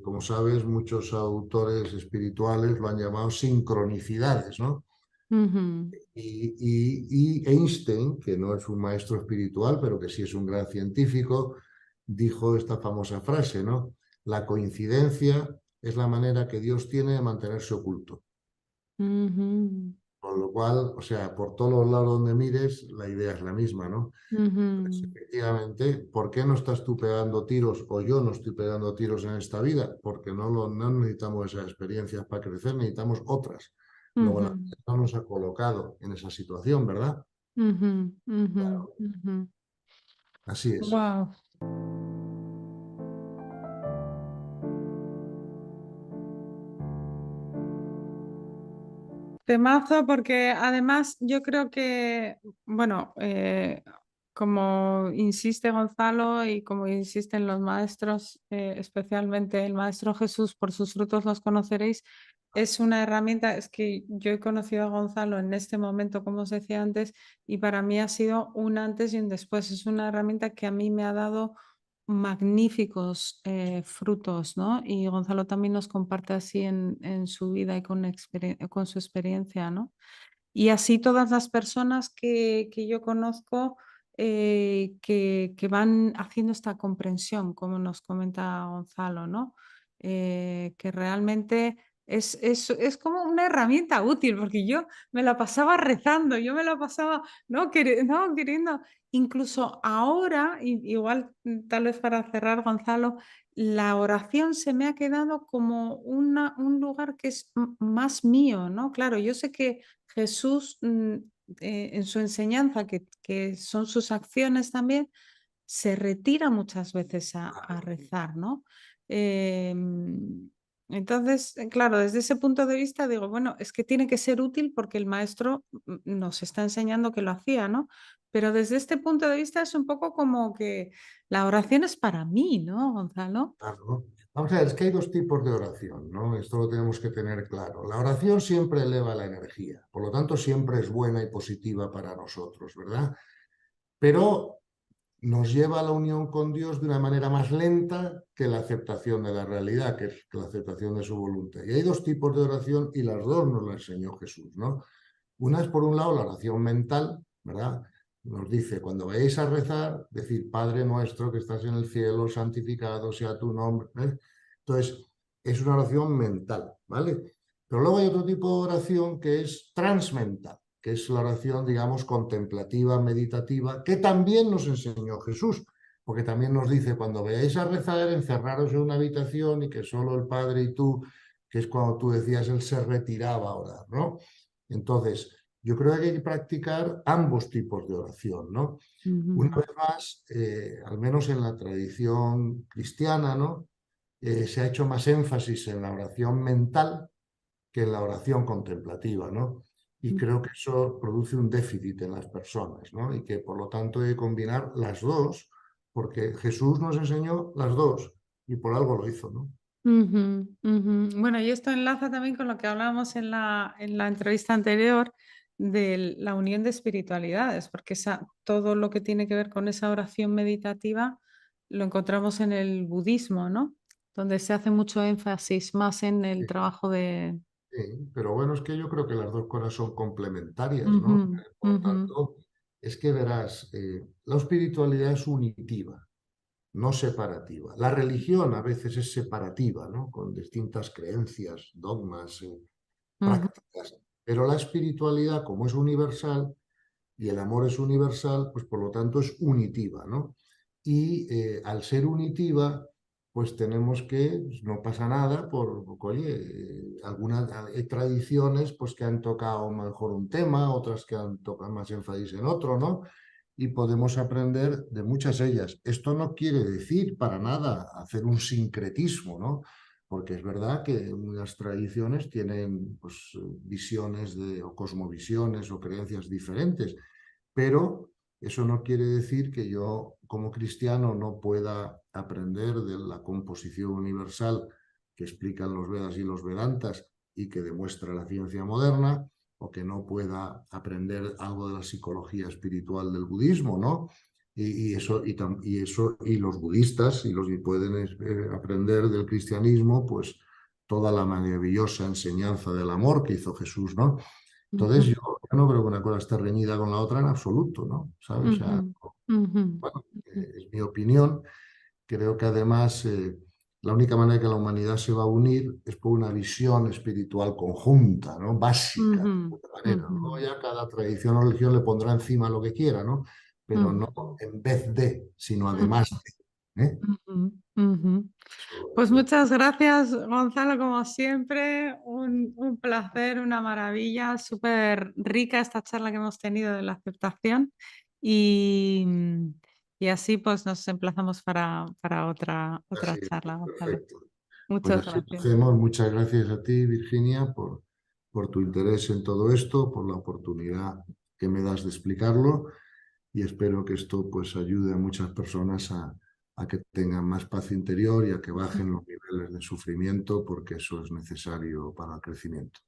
como sabes, muchos autores espirituales lo han llamado sincronicidades, ¿no? ujú, Y Einstein, que no es un maestro espiritual, pero que sí es un gran científico, dijo esta famosa frase, ¿no? La coincidencia es la manera que Dios tiene de mantenerse oculto. ujú, Con lo cual, o sea, por todos los lados donde mires, la idea es la misma, ¿no? Pues, ujú, efectivamente, ¿por qué no estás tú pegando tiros o yo no estoy pegando tiros en esta vida? Porque no necesitamos esas experiencias para crecer, necesitamos otras. Luego la ujú, vida no nos ha colocado en esa situación, ¿verdad? ujú, ujú, ujú. Así es. Wow. Temazo, porque además yo creo que, bueno, como insiste Gonzalo y como insisten los maestros, especialmente el Maestro Jesús, por sus frutos los conoceréis, es una herramienta, es que yo he conocido a Gonzalo en este momento, como os decía antes, y para mí ha sido un antes y un después. Es una herramienta que a mí me ha dado magníficos frutos, ¿no? Y Gonzalo también nos comparte así en su vida y con su experiencia, ¿no? Y así todas las personas que yo conozco que van haciendo esta comprensión, como nos comenta Gonzalo, ¿no? Que realmente es como una herramienta útil, porque yo me la pasaba rezando, yo me la pasaba, ¿no? No, queriendo, incluso ahora, igual tal vez para cerrar, Gonzalo, la oración se me ha quedado como un lugar que es más mío, ¿no? Claro, yo sé que Jesús, en su enseñanza, que son sus acciones también, se retira muchas veces a rezar, ¿no? Entonces, claro, desde ese punto de vista digo, bueno, es que tiene que ser útil porque el maestro nos está enseñando que lo hacía, ¿no? Pero desde este punto de vista es un poco como que la oración es para mí, ¿no, Gonzalo? Claro. Vamos a ver, es que hay dos tipos de oración, ¿no? Esto lo tenemos que tener claro. La oración siempre eleva la energía, por lo tanto siempre es buena y positiva para nosotros, ¿verdad? Pero nos lleva a la unión con Dios de una manera más lenta que la aceptación de la realidad, que es la aceptación de su voluntad. Y hay dos tipos de oración y las dos nos las enseñó Jesús, ¿no? Una es, por un lado, la oración mental, ¿verdad? Nos dice, cuando vayáis a rezar, decir, Padre nuestro que estás en el cielo, santificado sea tu nombre. ¿Eh? Entonces, es una oración mental, ¿vale? Pero luego hay otro tipo de oración que es transmental, que es la oración, digamos, contemplativa, meditativa, que también nos enseñó Jesús, porque también nos dice, cuando vayáis a rezar, encerraros en una habitación y que solo el Padre y tú, que es cuando tú decías, Él se retiraba a orar, ¿no? Entonces, yo creo que hay que practicar ambos tipos de oración, ¿no? Una Ujú, vez más, al menos en la tradición cristiana, ¿no? Se ha hecho más énfasis en la oración mental que en la oración contemplativa, ¿no? Y creo que eso produce un déficit en las personas, ¿no? Y que por lo tanto hay que combinar las dos, porque Jesús nos enseñó las dos y por algo lo hizo, ¿no? ujú, ujú. Bueno, y esto enlaza también con lo que hablábamos en la entrevista anterior de la unión de espiritualidades, porque todo lo que tiene que ver con esa oración meditativa lo encontramos en el budismo, ¿no? Donde se hace mucho énfasis más en el trabajo de... Sí, pero bueno, es que yo creo que las dos cosas son complementarias, Ujú, ¿no? Por lo ujú, tanto, es que verás, la espiritualidad es unitiva, no separativa. La religión a veces es separativa, ¿no? Con distintas creencias, dogmas, ujú, prácticas, pero la espiritualidad, como es universal y el amor es universal, pues por lo tanto es unitiva, ¿no? Y al ser unitiva, pues tenemos que, pues, no pasa nada porque, oye, algunas hay tradiciones pues que han tocado mejor un tema, otras que han tocado más énfasis en otro, ¿no? Y podemos aprender de muchas de ellas. Esto no quiere decir para nada hacer un sincretismo, ¿no? porque es verdad que unas tradiciones tienen pues, visiones o cosmovisiones o creencias diferentes, pero eso no quiere decir que yo como cristiano no pueda aprender de la composición universal que explican los Vedas y los Vedantas y que demuestra la ciencia moderna, o que no pueda aprender algo de la psicología espiritual del budismo, ¿no? Y los budistas y pueden aprender del cristianismo, pues toda la maravillosa enseñanza del amor que hizo Jesús, ¿no? Entonces yo no creo que una cosa esté reñida con la otra en absoluto, ¿no? ¿Sabes? O sea, bueno, es mi opinión. Creo que además la única manera que la humanidad se va a unir es por una visión espiritual conjunta, ¿no? Básica, de alguna manera. Luego ya cada tradición o religión le pondrá encima lo que quiera, ¿no? Pero no en vez de, sino además de. ¿Eh? Pues muchas gracias, Gonzalo, como siempre. Un placer, una maravilla, súper rica esta charla que hemos tenido de la aceptación. Y así pues nos emplazamos para otra Así es, charla, Gonzalo. perfecto. Pues Muchas así lo gracias. hacemos. Muchas gracias a ti, Virginia, por tu interés en todo esto, por la oportunidad que me das de explicarlo, y espero que esto pues ayude a muchas personas a que tengan más paz interior y a que bajen los niveles de sufrimiento, porque eso es necesario para el crecimiento.